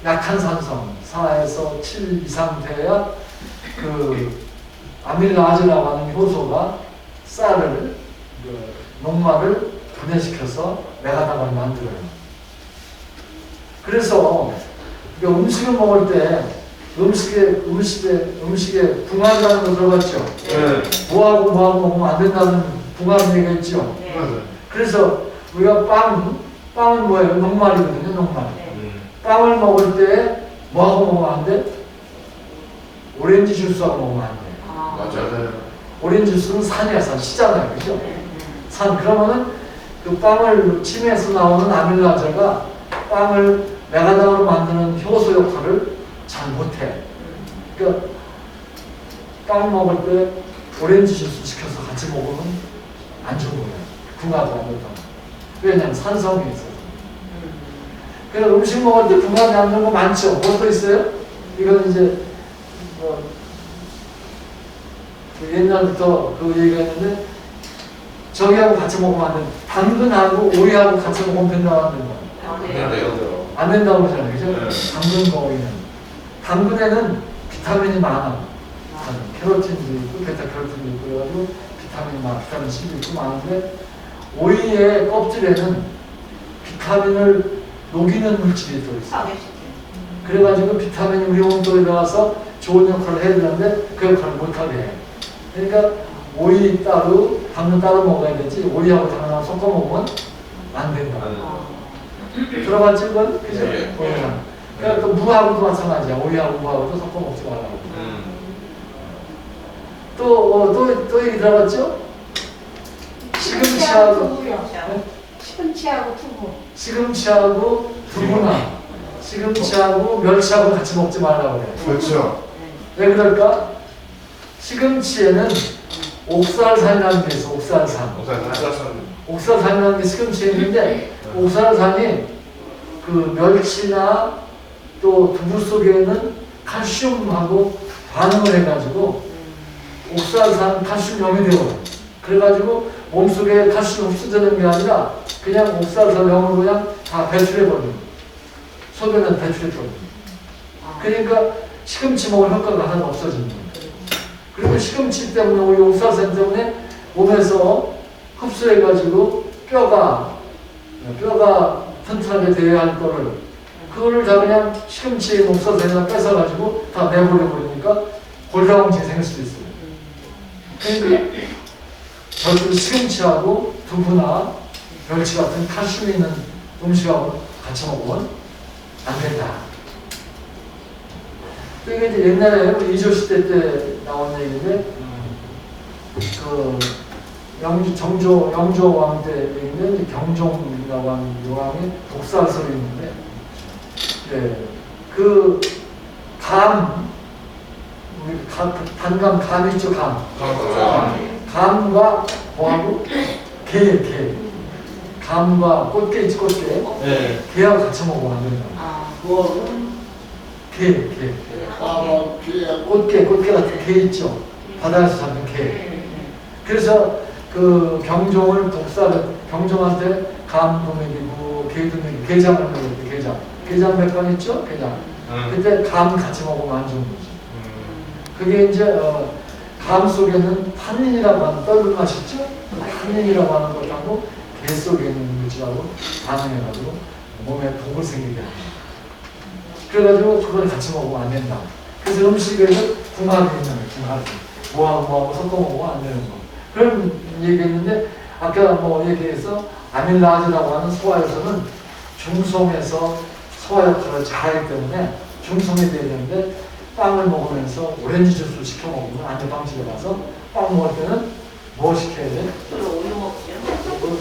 약한 산성 4에서 7 이상 돼야 그 아밀라제라고 하는 효소가 쌀을 녹말을 분해시켜서 메가당을 만들어요. 그래서 그러니까 음식을 먹을 때 음식에 궁합이라는 거 들어봤죠? 네. 뭐하고 먹으면 안 된다는 궁합 얘기가 있죠? 네. 맞아요. 그래서 우리가 빵은 뭐예요? 녹말이거든요, 녹말. 네. 빵을 먹을 때 뭐하고 먹으면 안 돼? 오렌지 주스하고 먹으면 안 돼. 맞아요. 오렌지 주스는 산이야, 산. 시잖아요, 그죠? 네. 산. 그러면은 그 빵을 침에서 나오는 아밀라제가 빵을 메가당으로 만드는 효소 역할을 잘 못해. 그러니까 빵 먹을 때 오렌지 주스 시켜서 같이 먹으면 안 좋은 거예요. 궁합이 안 좋다. 왜냐면 산성이 있어서. 그래서 음식 먹을 때 궁합이 안 좋은 거 많죠. 뭐또 있어요? 이건 이제 그 옛날부터 그 얘기가 있는데 저기하고 같이 먹으면 안 돼. 당근하고 오이하고 같이 먹으면 된다고 안 된다. 네. 안 된다고 그러잖아요. 그죠? 네. 당근 거위는. 당근에는 비타민이 많아. 캐로틴도 있고, 베타캐로틴도 있고, 그래가지고 비타민이 많아. 비타민 C도 있고 많은데, 오이의 껍질에는 비타민을 녹이는 물질이 들어있어. 그래가지고 비타민이 우리 몸속에 들어가서 좋은 역할을 해야 되는데, 그 역할을 못하게 해. 그러니까 오이 따로, 당근 따로 먹어야 되지, 오이하고 당근하고 섞어 먹으면 안 된다. 들어봤지, 그건? 그죠? 네. 오이랑. 그러니까 또 무하고도 마찬가지야. 오이하고 무하고도 섞어 먹지 말라고. 또 얘기 들어봤죠? 시금치하고, 네? 시금치하고 두부. 시금치하고 두부나, 시금치하고 멸치하고 같이 먹지 말라고 그래. 그렇죠. 왜 그럴까? 시금치에는 옥살산이라는 게 있어, 옥살산. 옥살산이라는 게 시금치에 있는데, 옥살산이 그 멸치나 또 두부 속에는 칼슘하고 반응을 해가지고 옥살산 칼슘염이 되어. 그래가지고 몸속에 칼슘 흡수되는 게 아니라 그냥 옥살산염으로 그냥 다 배출해버려. 소변은 배출해버려. 그러니까 시금치 먹을 효과가 하나도 없어지는 거예요. 그리고 시금치 때문에 우리 옥살산 때문에 몸에서 흡수해가지고 뼈가 튼튼하게 되어야 할 거를 그거를 다 그냥 시금치에 옥살산에다 뺏어가지고 다 내버려버리니까 골다공증이 생길 수도 있어요. 그러니까 절대 시금치하고 두부나 멸치 같은 칼슘이 있는 음식하고 같이 먹으면 안 된다. 이게 이제 옛날에 이조시대 때 나온 얘기인데 그 영조 왕 때 있는 경종이라고 하는 왕이 독살설이 있는데, 예, 그 단감, 감 있죠, 감. 감과 뭐하고? 게. 감과 꽃게 있지, 꽃게. 네. 게하고 같이 먹으면 안 된다. 게. 꽃게 같은 게 있죠. 바다에서 잡는 게. 그래서 그 경종을 경종한테 감도 먹이고 게도 먹이고 게장을 먹이고 게장 몇 번 있죠? 게장. 그때 감 같이 먹으면 안 좋은 거지. 그게 이제 감 속에는 탄닌이라고 하는 떫은 맛 있죠? 탄닌이라고 하는 것하고 게 속에 있는 물질하고 반응해가지고 몸에 독을 생기게 합니다. 그래가지고 그걸 같이 먹으면 안 된다. 그래서 음식에는 궁합이 있는 거예요. 뭐하고 섞어 먹으면 안 되는 거. 그런 얘기했는데 아까 뭐 얘기해서 아밀라제라고 하는 소화효소는 중성에서 소화 역할을 잘하기 때문에 중성이 돼야 되는데 빵을 먹으면서 오렌지 주스를 시켜 먹으면 안전방식에 가서 빵 먹을 때는 뭐 시켜야 돼? 우유 먹죠.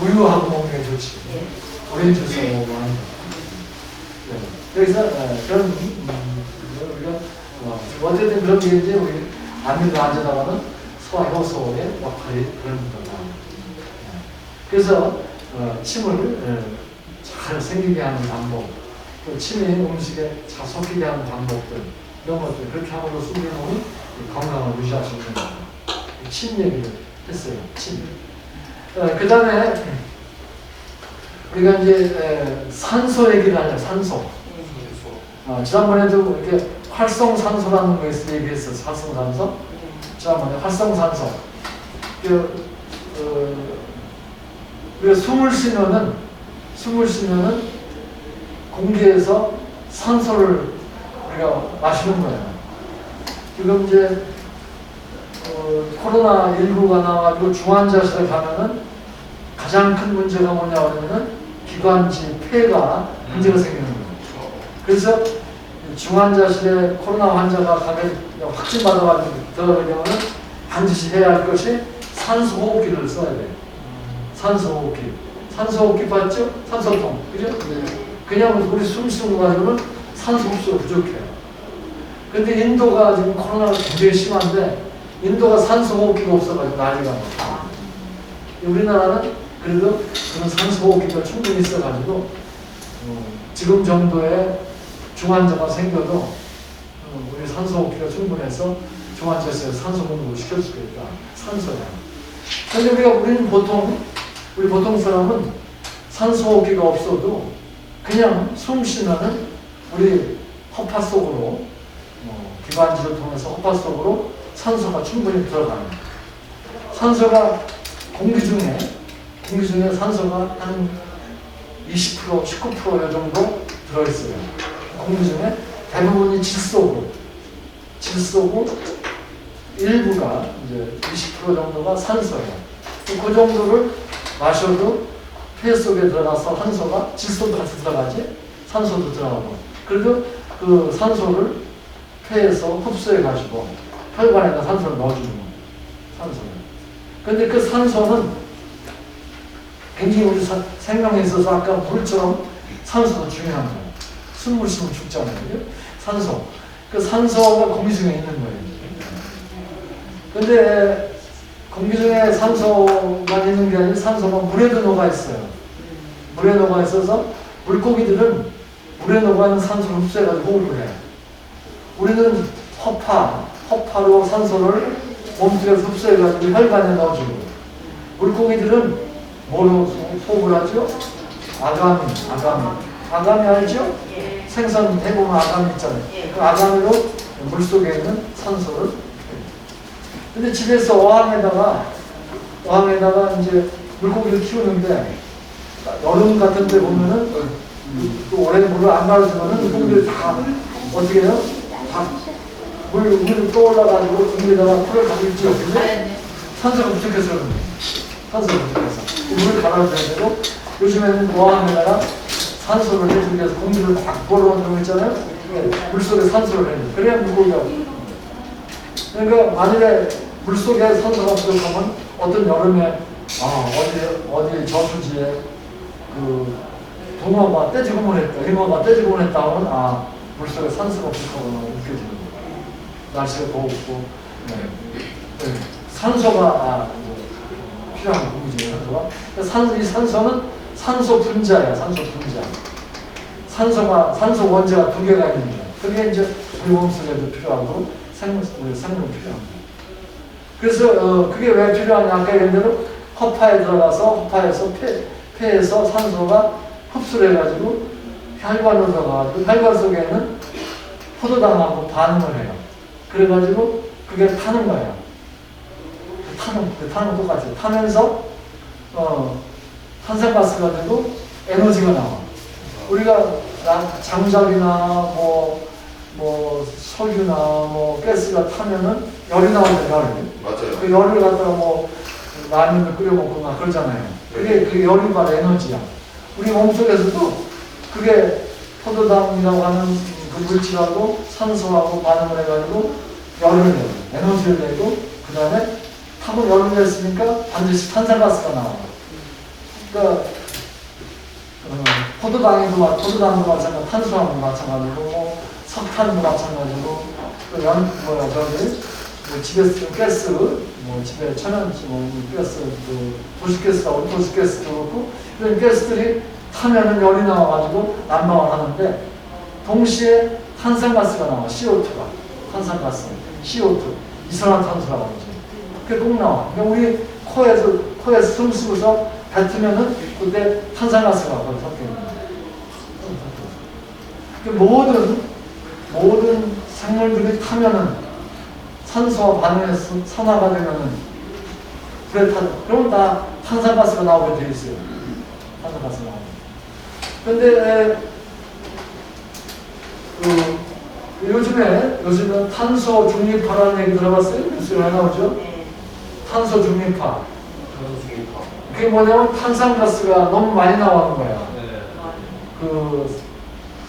우유하고 먹는 게 좋지. 오렌지 주스 먹으면 안 돼. 여기서 그런 우리가 어쨌든 그런 게 이제 우리 아밀라제라고 하는 소화효소의 역할이 그런 거다. 그래서 침을 잘 생기게 하는 방법, 또 침이 음식에 잘 섞이게 하는 방법들, 이런 것들 그렇게 함으로써 우리 몸이 건강을 유지할 수 있는 거다. 침 얘기를 했어요. 침. 그 다음에 우리가 이제 산소 얘기를 하죠. 산소. 지난번에도 이렇게 활성산소라는 거에서 얘기했었어요. 활성산소. 지난번에 활성산소. 우리가 숨을 쉬면은 공기에서 산소를 우리가 마시는 거예요. 지금 이제 코로나19가 나와가지고 중환자실에 가면은 가장 큰 문제가 뭐냐 그러면은 기관지 폐가 문제가 생기는 거예요. 그래서 중환자실에 코로나 환자가 가면 확진 받아가지고 들어가게 되면 반드시 해야 할 것이 산소호흡기를 써야 돼요. 산소호흡기. 산소호흡기 봤죠? 산소통. 그죠? 그냥 우리 숨 쉬는 거 가지고는 산소 흡수가 부족해요. 근데 인도가 지금 코로나가 굉장히 심한데 인도가 산소호흡기가 없어가지고 난리가 나요. 우리나라는 그래도 그런 산소호흡기가 충분히 있어가지고 지금 정도의 중환자가 생겨도 우리 산소호흡기가 충분해서 중환자실에서 산소 공급을 시킬 수가 있다. 산소야. 근데 우리는 우리 보통 사람은 산소호흡기가 없어도 그냥 숨 쉬면은 우리 허파 속으로 기관지를 통해서 허파 속으로 산소가 충분히 들어가요. 산소가 공기 중에 산소가 한 20%, 19% 정도 들어있어요. 공기 중에 대부분이 질소고 일부가 이제 20% 정도가 산소예요. 그 정도를 마셔도 폐 속에 들어가서 산소가 질소도 같이 들어가지 산소도 들어가고 그래도 그 산소를 폐에서 흡수해가지고 혈관에다 산소를 넣어주는 거예요. 산소를. 근데 그 산소는 굉장히 우리 생명에 있어서 아까 물처럼 산소도 중요한 거예요. 숨을 쉬면 죽잖아요. 산소. 그 산소가 공기 중에 있는 거예요. 근데 공기 중에 산소만 있는 게 아니라 산소가 물에도 녹아 있어요. 물에 녹아 있어서 물고기들은 물에 녹아 있는 산소를 흡수해가지고 호흡을 해요. 우리는 허파로 산소를 몸속에서 흡수해가지고 혈관에 넣어주고 물고기들은 뭐로 호흡을 하죠? 아가미 알죠? 예. 생선 해보면 아가미 있잖아요. 예. 그 아가미로 물속에 있는 산소를. 근데 집에서 어항에다가 이제 물고기를 키우는데 여름 같은 데 보면은 또 오래 물을 안 갈아주면은 물고기를 다 어떻게 해요? 다 물 떠올라가지고 물에다가 풀을 가고 있죠. 근데 산소가 부족해서 그런 거예요. 산소가 부족해서 물을 갈아줘야 되고 요즘에는 어항에다가 산소를 해주기 위해서 공기를 막 불어넣는 거 있잖아요. 물속에 산소를 해요. 그래야 물고기가. 그러니까 만일에 물속에 산소가 부족하면 어떤 여름에 어디 저수지에 그 붕어가 떼지고문 했다. 잉어가 떼지고문 했다 하면 물속에 산소가 부족하구나 느껴지는 거예요. 날씨가 더웠고 산소가 필요한 공기죠. 산소가. 이 산소는 산소 분자야. 산소 원자가 두 개가 있는 거야. 그게 이제 우리 몸속에도 필요하고 생명 필요합니다. 그래서 그게 왜 필요하냐? 아까 얘기한 대로 허파에 들어가서 폐에서 산소가 흡수를 해가지고 혈관으로 들어가가지고 혈관 속에는 포도당하고 반응을 해요. 그래가지고 그게 타는 거예요. 타는 똑같아요. 타면서 탄산가스가 되고 에너지가 나와. 우리가 장작이나 석유나 가스가 타면은 열이 나오잖아요. 맞아요. 그 열을 갖다가 라면을 끓여 먹고 막 그러잖아요. 그게 그 열이 바로 에너지야. 우리 몸속에서도 그게 포도당이라고 하는 그 물질하고 산소하고 반응을 해가지고 열을 내고 에너지를 내고 그 다음에 타고 열을 냈으니까 반드시 탄산가스가 나와요. 그러니까 포도당도 마찬가지고 탄수화물도 마찬가지고 석탄도 마찬가지고 집에 쓰는 가스 집에 천연가스 도시가스가 도시가스도 그렇고 이런 가스들이 타면은 열이 나와가지고 난방을 하는데 동시에 탄산가스가 나와. CO2가 탄산가스 CO2 이산화탄소라고 하죠. 그게 꼭 나와. 그러니까 우리 코에서 숨 쉬고서 뱉으면은 그때 탄산가스가 거기 섞여 있는 거예요. 모든 생물들이 타면은 산소와 반응해서 산화가 되면은 불에 타. 그럼 다 탄산가스가 나오게 되어 있어요. 탄산가스가 나오게. 근데 요즘은 탄소 중립화라는 얘기 들어봤어요? 뉴스에 안 나오죠? 네. 탄소 중립화. 중립화. 그게 뭐냐면 탄산가스가 너무 많이 나오는 거야. 네. 그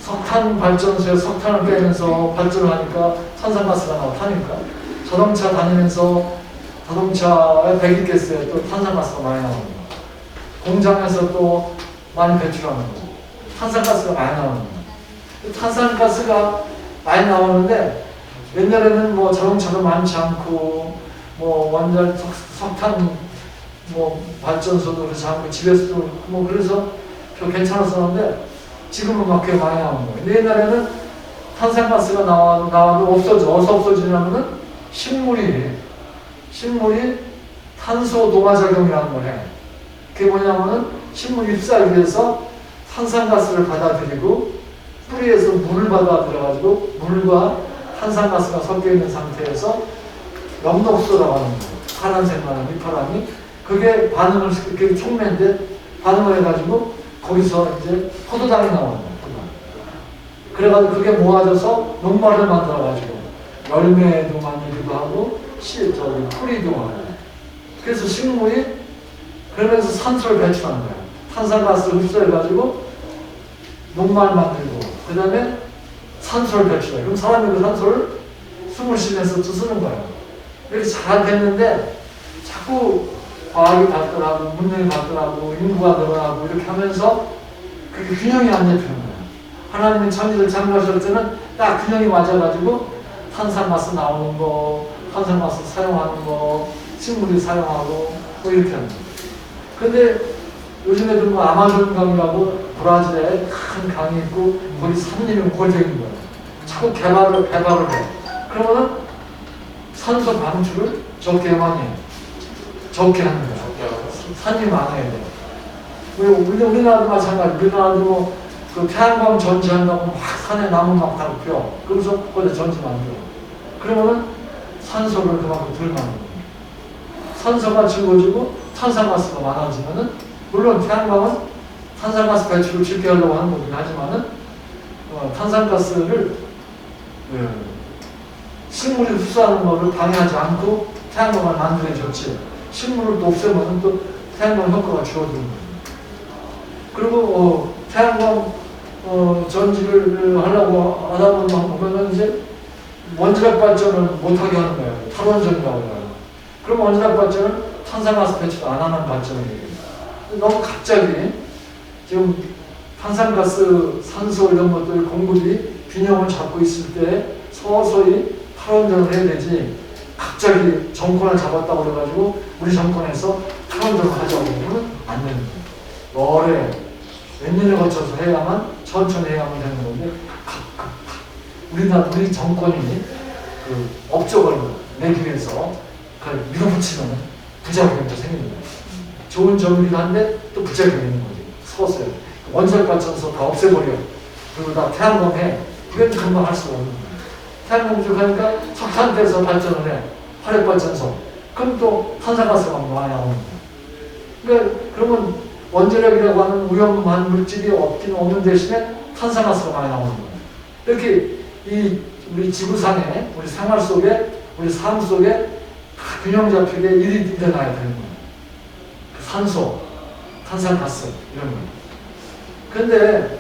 석탄 발전소에 석탄을 빼면서 발전을 하니까 탄산가스가 나타니까 자동차 다니면서 자동차의 배기가스에 또 탄산가스가 많이 나오는 거야. 공장에서 또 많이 배출하는 거야. 탄산가스가 많이 나오는 거야. 탄산가스가 많이 나오는데 옛날에는 뭐 자동차도 많지 않고 뭐 완전 석탄 뭐 발전소도 그렇지 않고 집에서도 뭐 그래서 좀 괜찮았었는데 지금은 막 꽤 많이 나오는 거예요. 근데 옛날에는 탄산가스가 나와도 없어져. 어디서 없어지냐면은 식물이 탄소 동화작용이라는 걸 해. 그게 뭐냐면은 식물이 잎사귀 위해서 탄산가스를 받아들이고 뿌리에서 물을 받아들여가지고 물과 탄산가스가 섞여 있는 상태에서 엽록소라고 하는 거예요. 파란색만한 잎파람이 그게 반응을 그게 촉매인데 반응을 해가지고 거기서 이제 포도당이 나오는 거예요. 그래가지고 그게 모아져서 녹말을 만들어가지고 열매도 만들기도 하고 뿌리도 하고 그래서 식물이 그러면서 산소를 배출하는 거예요. 탄산가스를 흡수해가지고 녹말 만들고 그 다음에 산소를 배출해요. 그럼 사람이 그 산소를 숨을 쉬면서 또 쓰는 거예요. 이렇게 잘 됐는데 자꾸 과학이 발달하고 문명이 발달하고 인구가 늘어나고 이렇게 하면서 그게 균형이 안 잡히는 거예요. 하나님의 천지를 창조하실 때는 딱 균형이 맞아가지고 탄산가스 나오는 거, 탄산가스 사용하는 거, 식물이 사용하고 뭐 이렇게 하는 거예요. 근데 요즘에도 뭐 아마존 강이라고 브라질에 큰 강이 있고 거기 산림이 고져 있는 거예요. 자꾸 개발을 해. 그러면은 산소 방출을 적게 많이 해요. 적게 하는 거예요. 산이 많아야 돼요. 우리나라도 마찬가지. 우리나라도 그 태양광 전지한다고 막 산에 나무 막 다 펴. 그래서 거기다 전지 만들어. 그러면은 산소를 그만큼 덜 만드는 거예요. 산소가 적어지고 탄산가스가 많아지면은 물론 태양광은 탄산가스 배출을 쉽게 하려고 하는 거긴 하지만은 탄산가스를 식물이 흡수하는 것을 방해하지 않고 태양광을 만들어줬지. 식물을 또 없애면 또 태양광 효과가 줄어드는 거예요. 그리고 태양광 전지를 하려고 하다 보면 이제 원자력 발전을 못하게 하는 거예요. 탈원전이라고 해요. 그럼 원자력 발전은 탄산가스 배출 안 하는 발전이에요. 너무 갑자기 지금 탄산가스, 산소 이런 것들 공급이 균형을 잡고 있을 때 서서히 탈원전을 해야 되지 갑자기 정권을 잡았다고 그래가지고 우리 정권에서 탈원전을 하자고 그러면 안 되는 거예요. 몇 년을 거쳐서 해야만 천천히 해야만 되는 건데 우리 정권이 그 업적을 내기 위해서 그걸 밀어붙이면 부작용이 생기는 거예요. 좋은 점이기도 한데 또 부작용이 있는 거지. 서서히 원자력 발전소 다 없애버려. 그리고 다 태양광 해. 이건 금방 할 수가 없는 거예요. 태양광 부족하니까 석탄에서 발전을 해. 화력 발전소. 그럼 또 탄산가스가 많이 나오는 거예요. 그러니까 그러면 원자력이라고 하는 위험한 물질이 없는 대신에 탄산가스가 많이 나오는 거예요. 이렇게 우리 지구상에, 우리 생활 속에, 우리 삶 속에 다 균형 잡히게 일이 일어나야 되는 거예요. 산소, 탄산가스 이런 거. 근데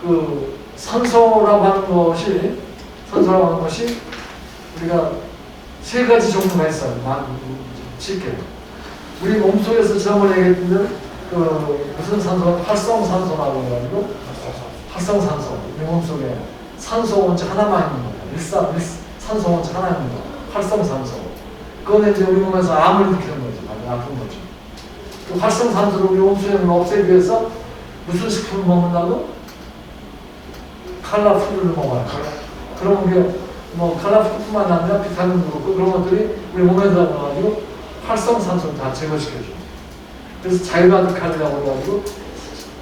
그 산소라고 하는 것이 우리가 세 가지 종류가 있어요. 쉽게 우리 몸속에서 지난번에 얘기했는데 무슨 산소? 활성산소라고 해가지고 활성산소 우리 몸속에 산소 원체 하나만 있는 거예요. 산소 원체 하나 있는 거. 활성산소. 그거는 이제 우리 몸에서 암을 일으키는 거죠. 아픈 거죠. 그 활성산소를 우리 몸속에 없애기 위해서 무슨 식품을 먹는다고? 칼라푸드를 먹어요. 그런 게 뭐 칼라푸드뿐만 아니라 비타민도 그렇고 그런 것들이 우리 몸에 들어가가지고 활성산소를 다 제거시켜줘요. 그래서 자유라디칼이라고 해가지고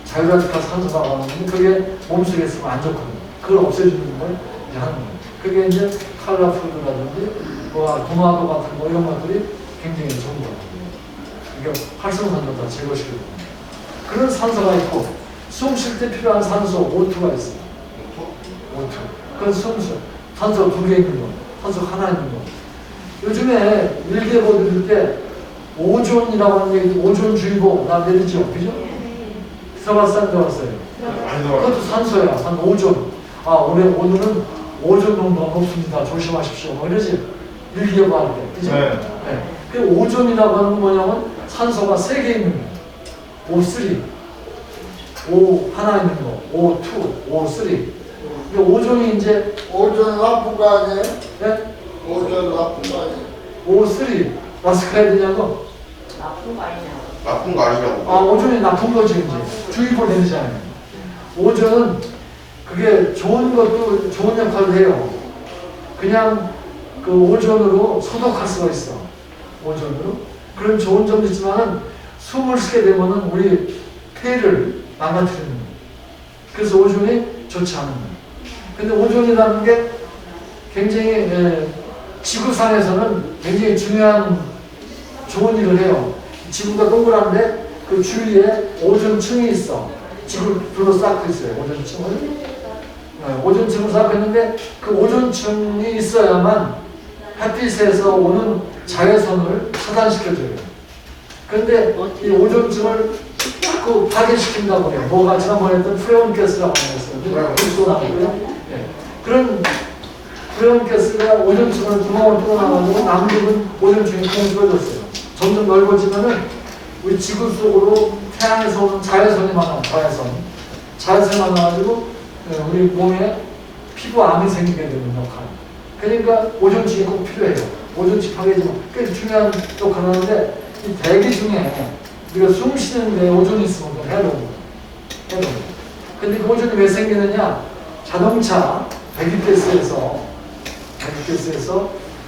자유라디칼 산소라고 하는데 그게 몸속에 있으면 안 좋거든요. 그걸 없애주는 걸 이제 하는 거예요. 그게 이제 칼라푸드라든지 뭐 도마도 같은 거 이런 것들이 굉장히 좋은 거거든요. 이게 활성산소 다 제거시켜줘요. 그런 산소가 있고 숨 쉴 때 필요한 산소 O2가 있어요. 그건 순수. 탄소 2개 있는 거, 탄소 하나 있는 거. 요즘에 일기예보 들을 때 오존이라고 하는 얘기, 오존주의보 나 내리죠, 그죠? 들어봤어요, 안 들어봤어요? 많이 들어요. 그것도 산소야, 산 오존. 아, 오늘은 오존 농도가 높습니다. 조심하십시오. 뭐 이러지. 일기예보 할 때, 그죠? 네. 네. 그 오존이라고 하는 건 뭐냐면 산소가 3개 있는 거. O3. O 하나 있는 거. O2, O3. 근데 오존이 이제 오전 나쁜 거 아니에요? 네? 오전 나쁜 거 아니에요? O3 마스크해야 되냐고? 나쁜 거 아니냐. 나쁜 거 아니냐고. 아, 오존이 나쁜 거지 이제. 주의보 내리잖아요. 오존은 그게 좋은 것도 좋은 역할을 해요. 그냥 그 오존으로 소독할 수가 있어. 오존으로. 그런 좋은 점도 있지만은 숨을 쉬게 되면은 우리 폐를 망가뜨리는 거예요. 그래서 오존이 좋지 않은 거예요. 근데 오존이라는 게 굉장히 지구상에서는 굉장히 중요한 좋은 일을 해요. 지구가 동그란데 그 주위에 오존층이 있어. 지구를 둘러싸고 있어요. 오존층을. 오존층을 쌓고 있는데 그 오존층이 있어야만 햇빛에서 오는 자외선을 차단시켜줘요. 그런데 이 오존층을 자꾸 파괴시킨다고 해요. 뭐가 지난번에 했던 프레온가스라고 했어요. 불소 나오고요. 그런 프레온가스가 오존층을 구멍을 뚫어놔가지고 남극은 오존층이 공수해졌어요. 점점 넓어지면은 우리 지구 속으로 태양에서 오는 자외선이 많아요. 자외선이 많아가지고 우리 몸에 피부암이 생기게 되는 역할. 그러니까 오존층이 꼭 필요해요. 오존층 파괴지만 꽤 중요한 역할을 하는데 이 대기 중에 우리가 숨 쉬는데 오존이 있으면 그건 해로운 거예요. 근데 그 오존이 왜 생기느냐? 자동차 배기가스에서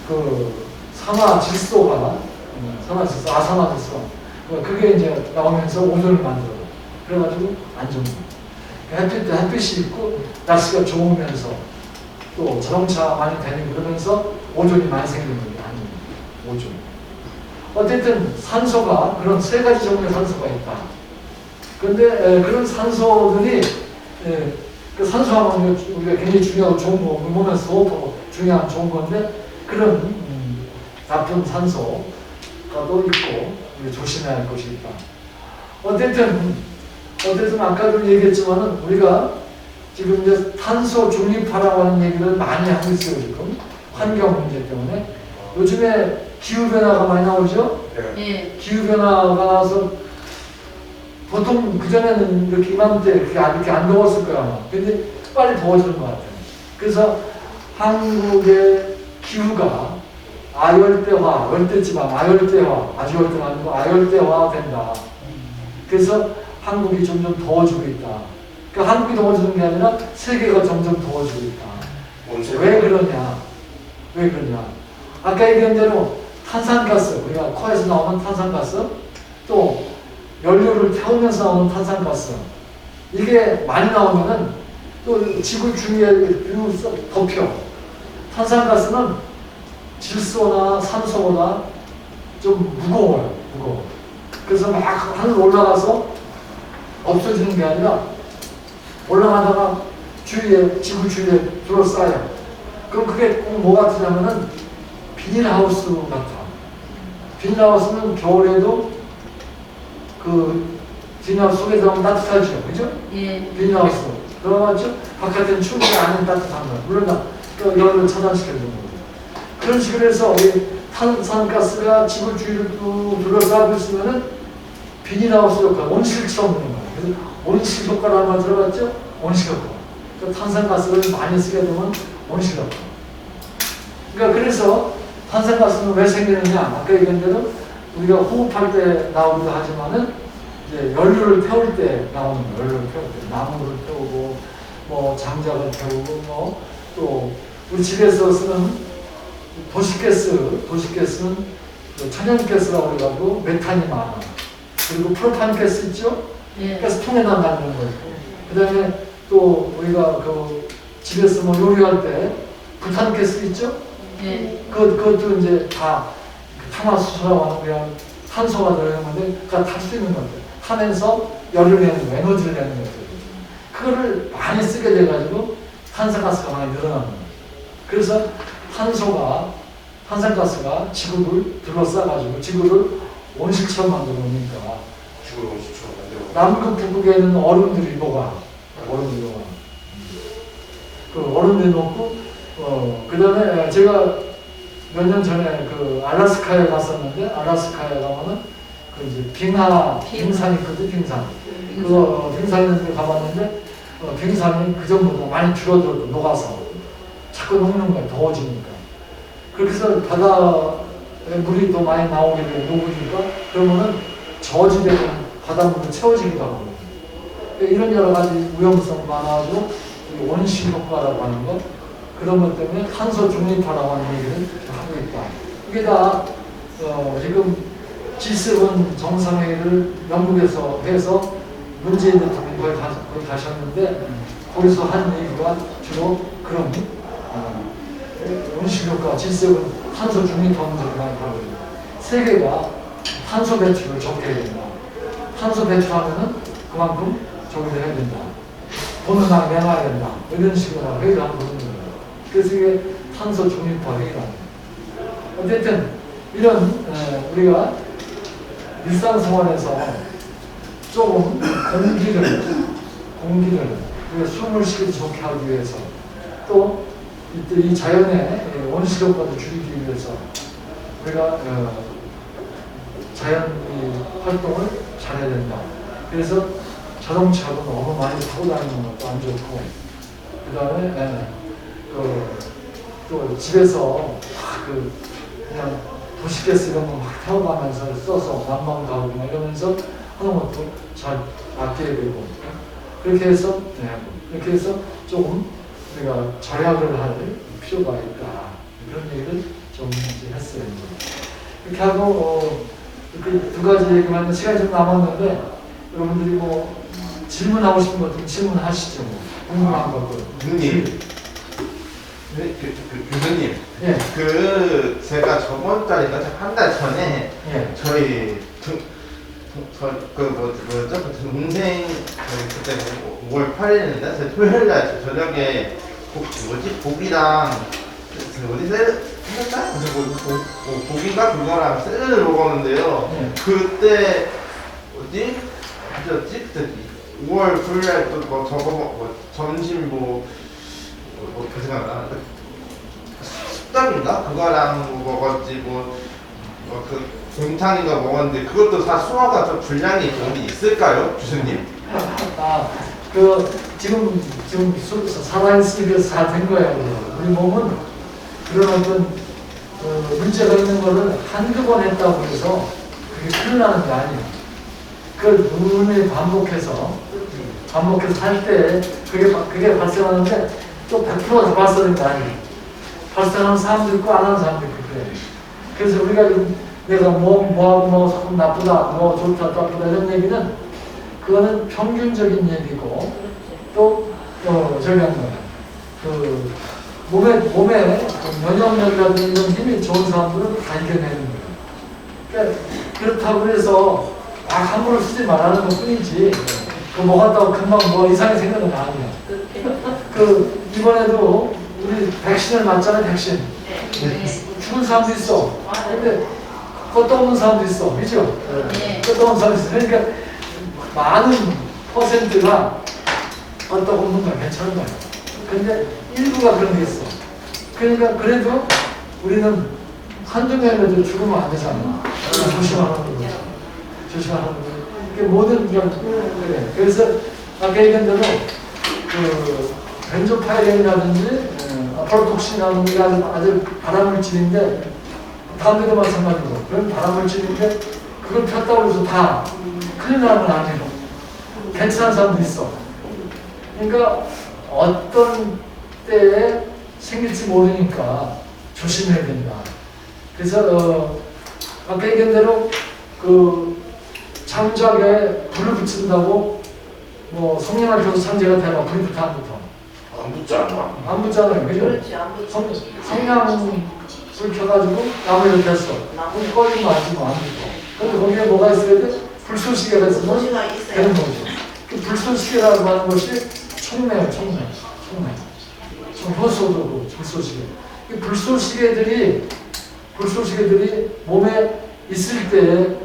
그 산화질소가 아산화질소 그게 이제 나오면서 오존을 만들어요. 그래가지고 안 좋은 거예요. 햇빛이 있고 날씨가 좋으면서 또 자동차 많이 다니고 그러면서 오존이 많이 생기는 거예요. 오존. 어쨌든 산소가 그런 3가지 종류의 산소가 있다. 그런데 그런 산소들이 그 산소하면 우리가 굉장히 중요하고 좋은 거, 몸에서 호흡하고 중요한 좋은 건데 그런 나쁜 산소가 또 있고 우리 조심해야 할 것이 있다. 어쨌든 아까도 얘기했지만은 우리가 지금 이제 탄소 중립화라고 하는 얘기를 많이 하고 있어요. 지금 환경 문제 때문에 요즘에 기후 변화가 많이 나오죠. 예. 기후 변화가 나와서 보통 그전에는 이렇게 이맘때 이렇게 안 더웠을 거야. 근데 빨리 더워지는 것 같아요. 그래서 한국의 기후가 아열대화, 열대지방, 아열대화, 아주 열대가 아니고 아열대화 된다. 그래서 한국이 점점 더워지고 있다. 그러니까 한국이 더워지는 게 아니라 세계가 점점 더워지고 있다. 왜 그러냐? 아까 얘기한 대로 탄산가스, 우리가 코에서 나오는 탄산가스, 또 연료를 태우면서 나오는 탄산가스, 이게 많이 나오면은 또 지구 주위에 덮여. 탄산가스는 질소나 산소보다 좀 무거워요. 그래서 막 하늘 올라가서 없어지는 게 아니라 올라가다가 지구 주위에 둘러싸여. 그럼 그게 꼭 뭐 같으냐면은 비닐하우스 같아. 비닐하우스는 겨울에도 그 비닐하우스 속에 들어가면 따뜻하죠. 그죠? 예. 비닐하우스 들어가죠? 바깥에는 추운데 안에는 따뜻한 거야. 물론 그 열을 차단시켜주는 거예요. 그런 식으로 해서 탄산가스가 지구 주위를 둘러싸고 있으면은 비닐하우스 효과, 온실처럼 되는 거예요. 그래서 온실 효과를 한번 들어봤죠? 온실 효과. 그러니까 탄산가스를 많이 쓰게 되면 온실 효과. 그러니까 그래서 탄산가스는 왜 생기느냐? 아까 얘기한 대로 우리가 호흡할 때 나오기도 하지만은 이제 연료를 태울 때 나오는 거예요. 연료를 태울 때 나무를 태우고 뭐 장작을 태우고 뭐 또 우리 집에서 쓰는 도시가스는 천연가스라고 해가지고 메탄이 많아. 그리고 프로판가스 있죠? 예. 가스통에다 만드는 거예요. 그 다음에 또 우리가 그 집에서 뭐 요리할 때 부탄가스 있죠? 예. 그것도 이제 다 탄화수소라고 하는 그냥 탄소가 들어있는데 그가 탈 수 있는 것들. 타면서 열을 내는 거, 에너지를 내는 것들. 그거를 많이 쓰게 돼가지고 탄산가스가 많이 늘어나는 거예요. 그래서 탄산가스가 지구를 둘러싸가지고 지구를 온실처럼 만들어 놓으니까 지구를 온실처럼 만들어. 남극 북극에는 얼음들이 녹아. 그 얼음들이 녹고 그 다음에 제가 몇 년 전에 그 알래스카에 갔었는데 알래스카에 가면은 그 이제 빙산이 있거든. 빙산 빙산에 가봤는데 빙산이 그 전보다 많이 줄어들고 녹아서 자꾸 녹는 거야. 더워지니까. 그렇게 해서 바다에 물이 더 많이 나오게 되고 녹으니까 그러면은 저지대는 바닷물로 채워지기도 하고 이런 여러 가지 위험성이 많아가지고 온실 효과라고 하는 거 그런 것 때문에 탄소 중립화라고 하는 얘기를 하고 있다. 이게 다 지금 G7 정상회의를 영국에서 해서 문재인 대통령이 거기 가셨는데 거기서 한 얘기가 주로 그런 온실 효과, G7 탄소 중립화 문제를 많이 다루고 있다. 세계가 탄소 배출을 적게 해야 된다. 탄소 배출하면은 그만큼 저기를 해야 된다. 돈을 막 내놔야 된다. 이런 식으로 회의를 하고 있는 거예요. 그래서 이게 탄소 중립화 회의라는 거예요. 어쨌든 이런 우리가 일상생활에서 조금 공기를 우리가 숨을 쉬기 좋게 하기 위해서 또 이 자연의 온실 효과도 줄이기 위해서 우리가 자연 활동을 잘해야 된다. 그래서 자동차도 너무 많이 타고 다니는 것도 안 좋고 그 다음에 또 집에서 그냥 도시가스 이런 거 막 태워가면서 써서 난방 가고 막 이러면서 하는 것도 잘 아껴야 되고 그렇게 해서 조금 우리가 절약을 할 필요가 있다. 그런 얘기를 좀 이제 했어요. 이렇게 하고 이렇게 두 가지 얘기만 했는데 시간이 좀 남았는데 여러분들이 뭐 질문하고 싶은 것들 질문하시죠. 뭐. 궁금한 것들. 교수님. 교수님. 예. 제가 저번 달인가 한 달 전에 예. 저희 동생 그때 5월 8일인데 제 토요일 날 저녁에 고기랑 고기인가 그거랑 샐러드를 먹었는데요. 그때 그때 5월 9일 날 또 점심 그 생각나 숙담인가 그거랑 먹었지 그 곰탕인가 먹었는데 그것도 다 소화가 좀 분량이 어디 있을까요, 교수님? 지금 살아있으니까 다 된 거예요. 우리 몸은 그런 어떤 문제가 있는 거를 한두 번 했다고 해서 그게 큰일 나는 게 아니에요. 그걸 눈에 반복해서 할 때 그게 발생하는데 또 100%다 발생하는 게 아니에요. 발생하는 사람도 있고 안 하는 사람도 있고 그래요. 그래서 우리가 내가 뭐하고 조금 나쁘다, 뭐 좋다, 나쁘다 이런 얘기는 그거는 평균적인 얘기고 또 저기 하는 거야. 몸에 면역력이라든지 이런 힘이 좋은 사람들은 다 이겨내는 거예요. 그러니까 그렇다고 해서 함부로 쓰지 말라는 것 뿐이지 그거 먹었다고 금방 뭐 이상이 생기는 건 아니야. 이번에도 우리 백신을 맞잖아요. 백신. 죽은 사람도 있어. 근데 껐다 오는 사람도 있어. 그죠? 껐다 오는 사람도 있어. 그러니까 많은 퍼센트가 껐다 오는 건 괜찮은 거야. 근데 일부가 그런 게 있어. 그러니까 그래도 우리는 한두 명이라도 죽으면 안 되잖아. 조심하는 거죠. 조심하는 거죠. 모든 그래. 그래서 아까 얘기한 대로 벤조파이렌이라든지 아프로톡신이라든지 아주 발암물질인데 담배도 마찬가지고 그런 발암물질인데 그걸 폈다고 해서 다 큰일 나는 건 아니고 괜찮은 사람도 있어. 그러니까 어떤 때에 생길지 모르니까 조심해야 된다. 그래서 아까 얘기한 대로 창작에 불을 붙인다고 뭐 성냥을 켜서 창제가 되나 불이 붙어 안 붙어? 안 붙지 않아? 안 붙잖아요. 그죠? 그렇지, 안 붙지. 성냥 불 켜가지고 나무를 폈어. 불 꺼지면 안 붙어. 근데 거기에 뭐가 있어야 돼? 불쏘시개가 있으면 도시가 되는 있어요. 거죠. 그 불쏘시개라고 하는 것이 총매예요. 총매. 효소도 불쏘시개. 이 불쏘시개들이 몸에 있을 때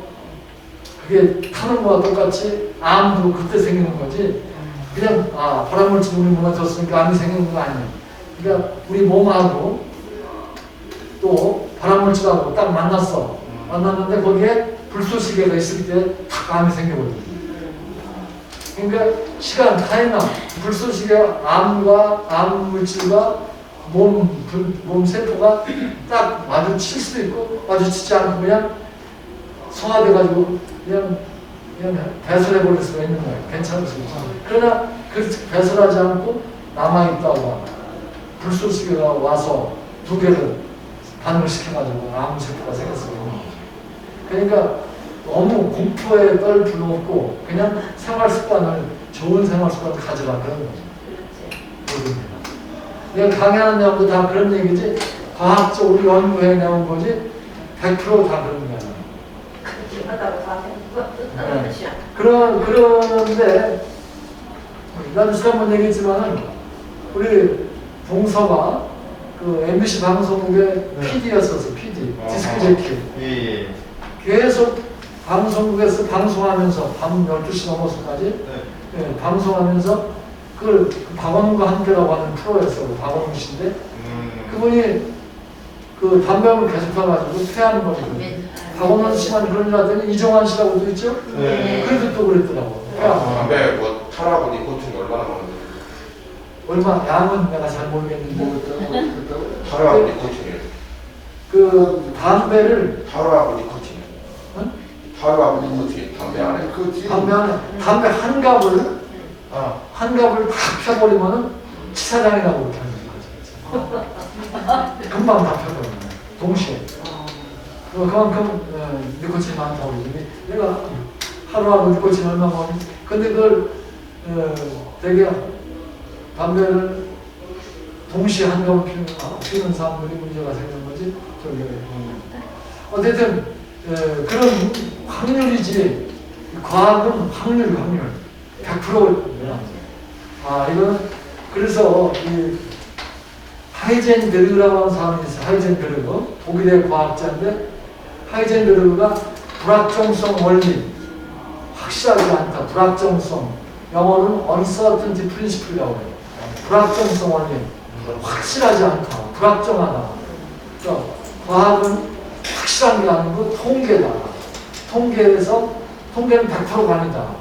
그게 타는 거와 똑같이 암도 그때 생기는 거지. 그냥 발암물질 우리 몸에 줬으니까 암이 생기는 거 아니에요. 그러니까 우리 몸하고 또 발암물질하고 딱 만났는데 거기에 불쏘시개가 있을 때 탁 암이 생겨버려요. 그러니까 시간, 타임만 불쏘시개 암과 암물질과 몸 세포가 딱 마주칠 수도 있고 마주치지 않고 그냥 성화돼가지고 그냥 배설해버릴 수가 있는 거예요. 괜찮을 수 있죠. 그러나 그 배설하지 않고 남아있다가 불쏘시개가 와서 두 개를 반응시켜가지고 암세포가 생겼어요. 그러니까 너무 공포에 떨 필요 없고 그냥 좋은 생활 습관을 가져라 그런 거죠. 내가 강의하는 내용도 다 그런 얘기지 과학적으로 연구해 내온 거지 100%다 그런 게 아니에요. 하다고 다 생각하는 뜻이야. 그런데 나도 지난번 얘기했지만은 우리 동서가 그 MBC 방송국의 PD였었어. PD 디스크 재키. 예. 계속 방송국에서 방송하면서 밤 12시 넘어서까지 방송하면서 그 박원웅과 함께라고 하는 프로였어요. 박원웅 씨인데 그분이 그 담배를 계속 펴가지고 폐하는 거거든요. 박원웅 씨만 그런 줄 알았더니 이종환 씨라고도 있죠? 네. 그래도 또 그랬더라고. 담배 뭐 타라고 니코틴이 얼마나 많은데? 얼마 양은 내가 잘 모르겠는데 타라고 니코틴이 그 담배를 타라고 니코틴. 응? 타라고 니코틴 담배 안에. 담배 한 갑을 다 펴버리면은 치사장이 나고 그렇게 하는 거죠. 금방 다 펴버리면 동시에. 그만큼 니코틴이 많다고 그러지. 내가 하루하루 니코틴 얼마 먹니? 근데 그걸 되게 담배를 동시에 한 갑을 피우는 사람들이 문제가 생기는 거지. 어쨌든 그런 확률이지. 과학은 확률. 100%야. 이건 그래서 이 하이젠베르그라고 하는 사람이 있어요. 하이젠베르그 독일의 과학자인데 하이젠베르그가 불확정성 원리 확실하지 않다. 불확정성 영어로는 uncertainty principle이라고 해요. 불확정성 원리 확실하지 않다. 불확정하다. 그러니까 과학은 확실한 게 아니고 통계다. 통계는 100%가 아니다.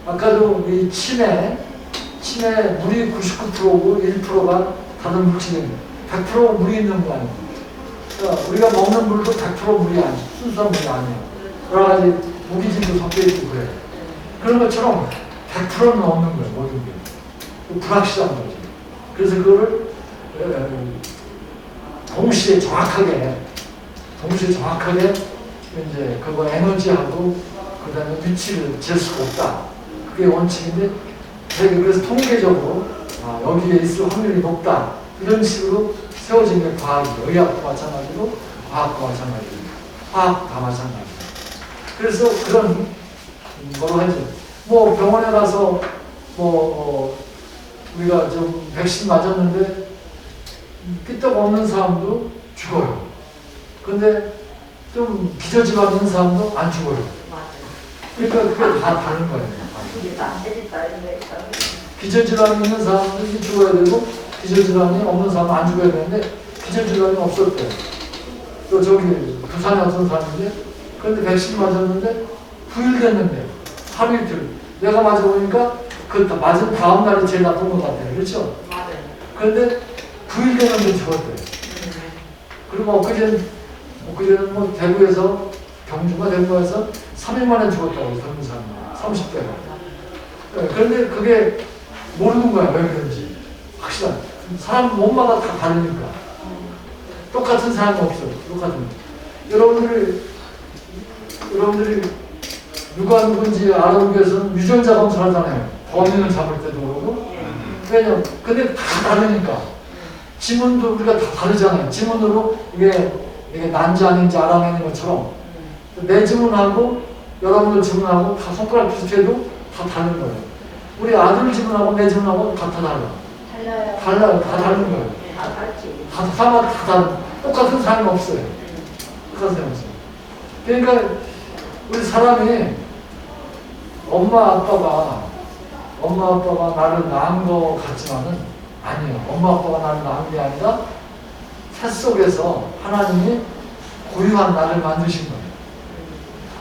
아까도 이 침에 물이 99%고 1%가 다른 물질입니다. 100% 물이 있는 거 아니에요. 그러니까 우리가 먹는 물도 100% 물이 아니에요. 순수한 물이 아니에요. 여러 가지 무기질도 섞여 있고 그래요. 그런 것처럼 100%는 없는 거예요. 모든 게. 불확실한 거죠. 그래서 그거를 동시에 정확하게 이제 그거 에너지하고 그다음에 위치를 잴 수가 없다. 그게 원칙인데 그래서 통계적으로 여기에 있을 확률이 높다. 이런 식으로 세워진 게 과학이에요. 의학도 마찬가지고 과학도 마찬가지고 화학도 다 마찬가지고. 그래서 그런 거로 하죠. 뭐 병원에 가서 우리가 좀 백신 맞았는데 삐떡 없는 사람도 죽어요. 근데 좀 기저질환 있는 사람도 안 죽어요. 그러니까 그게 다 다른 거예요. 기저질환이 있는 사람들이 죽어야 되고 기저질환이 없는 사람은 안 죽어야 되는데 기저질환이 없었대요. 또 저기 부산에 어떤 사람인데 그런데 백신 맞았는데 9일 됐는데 하루 이틀 내가 맞아보니까 그 맞은 다음 날이 제일 나쁜 것 같아요. 그렇죠? 맞아요. 그런데 9일 됐는데 죽었대요. 그리고 엊그제는 뭐 대구에서 경주가 대구에서 3일 만에 죽었다고 젊은 사람 30대가. 그런데 그게 모르는 거야. 왜 그런지. 확실한. 사람 몸마다 다 다르니까. 똑같은 사람이 없어. 똑같은. 여러분들이 누가 누군지 알아보기 위해서는 유전자 검사를 하잖아요. 범인을 잡을 때도 그러고. 왜냐면 근데 다 다르니까. 지문도 우리가 다 다르잖아요. 지문으로 이게 난지 아닌지 알아내는 것처럼 내 지문하고 여러분들 지문하고 다 손가락 비슷해도 다 다른 거예요. 우리 아들 지문하고 내 지문하고 다 달라. 달라요. 다 다른 거예요. 다 다르지. 사람마다 다 다른, 똑같은 삶이 없어요. 똑같은 삶이 없어요. 그러니까 우리 사람이 엄마 아빠가 나를 낳은 거 같지만은 아니에요. 엄마 아빠가 나를 낳은 게 아니라 새 속에서 하나님이 고유한 나를 만드신 거예요.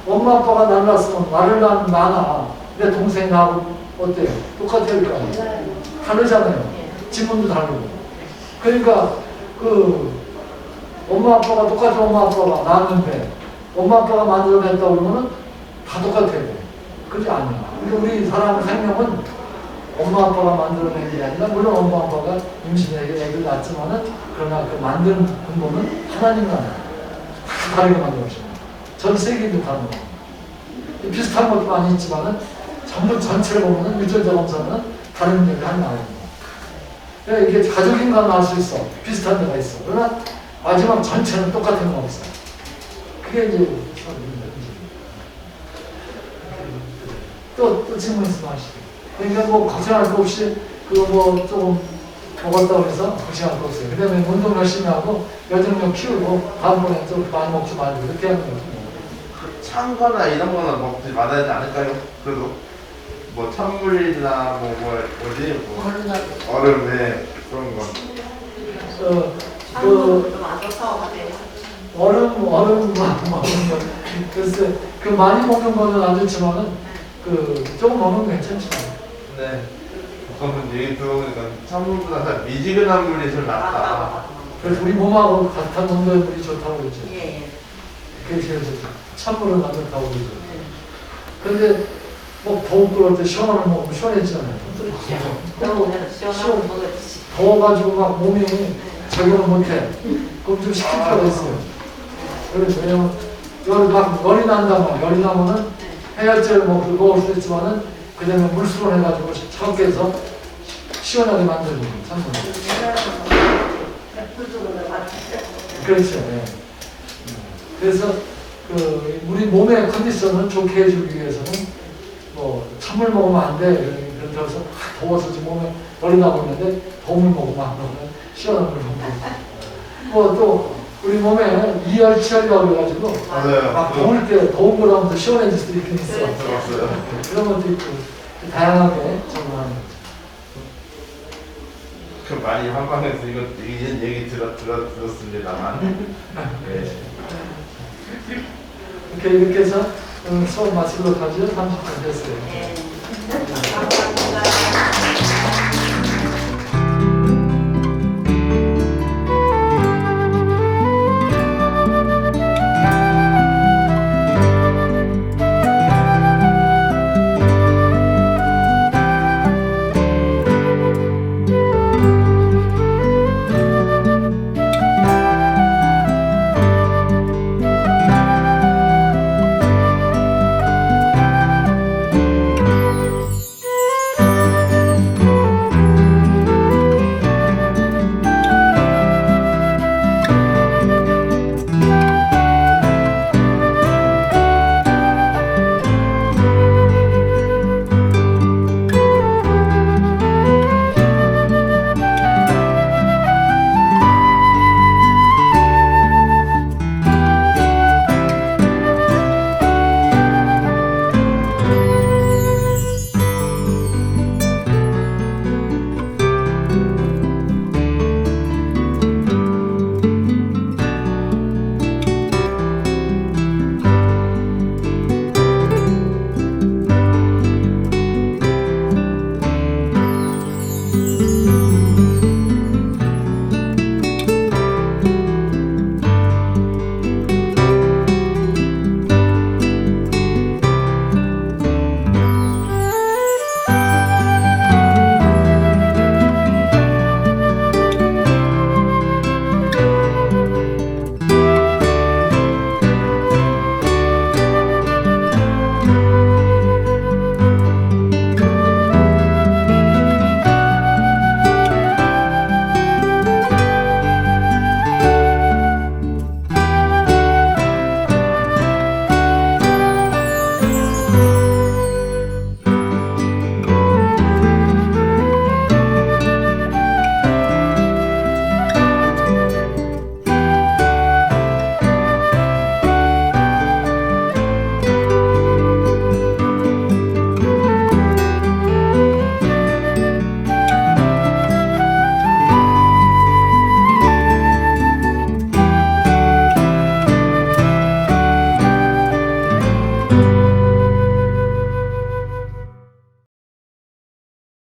엄마 아빠가 나를 낳았으면 나를 낳은 나나 내 동생이 나하고 어때요? 똑같을 거 아니에요. 다르잖아요. 지문도 다르고. 그러니까 그 엄마 아빠가 똑같은 엄마 아빠가 낳았는데 엄마 아빠가 만들어냈다고 그러면은 다 똑같아야 돼. 그게 아니야. 우리 사람의 생명은 엄마 아빠가 만들어낸 게 아니라 물론 엄마 아빠가 임신해서 애를 낳았지만은 그러나 그 만드는 근본은 하나님이 다 다르게 만들어주신 거예요. 전 세계도 다른 거예요. 비슷한 것도 많이 있지만은 전부 전체를 보면은 유전자 검사는 다른 얘기를 하는 거예요. 그러니까 이게 가족인가 나올 수 있어. 비슷한 데가 있어. 그러나 마지막 전체는 똑같은 건 없어. 그게 이제 또 질문 있으면 하시죠. 그러니까 뭐 걱정할 거 없이 그거 뭐 조금 먹었다고 해서 걱정할 거 없어요. 그 다음에 운동 열심히 하고 여정력 키우고 다음번에 좀 많이 먹지 말고 이렇게 하는 거죠. 찬 거나 이런 거는 먹지 말아야 되지 않을까요? 그래도 뭐 찬물이나 뭐지 얼음에 그런 거. 한번좀 좋다고 하네요. 얼음 먹는 거 글쎄 그 많이 먹는 거는 안 좋지만은 그 조금 먹는 거 괜찮죠. 네. 그러면 얘기 들어보니까 찬물보다 사실 미지근한 물이 좀 낫다. 그래서 우리 몸하고 같은 온도의 물이 좋다고 그러죠. 예. 그게 제일 좋죠. 찬물은 안 좋다고 그러죠. 근데 뭐 더운 걸 때 시원한 걸 먹으면 시원해지잖아요. 더우면 시원하고 먹었지. 더워가지고 막 몸이 적응을 못해. 그럼 좀 식힐 필요가 있어요. 그래서 왜냐면 열이 난다면 열이 나면은 해열제를 먹을 수 있지만은 그 다음에 물수로 해가지고 차갑게 해서 시원하게 만드는 거예요. 찬물. 그렇죠. 예. 그래서 그 우리 몸의 컨디션을 좋게 해주기 위해서는 뭐 찬물 먹으면 안 돼. 그렇다고 해서 더워서 지금 몸에 열이 나고 있는데 더운 물 먹으면 안 돼. 시원한 물 먹고. 뭐 또 우리 몸에 이열치열이라고 그래가지고 맞아요. 막 더울 때 더운 걸 하면 더 시원해질 수도 있긴 있어. 들어봤어요. 그런 것도 있고 다양하게 적응하는 거죠. 그 많이 한방에서 이런 얘기 들었습니다만. 네. 이렇게 해서 수업 마치도록 하죠. 30분 됐어요. 예.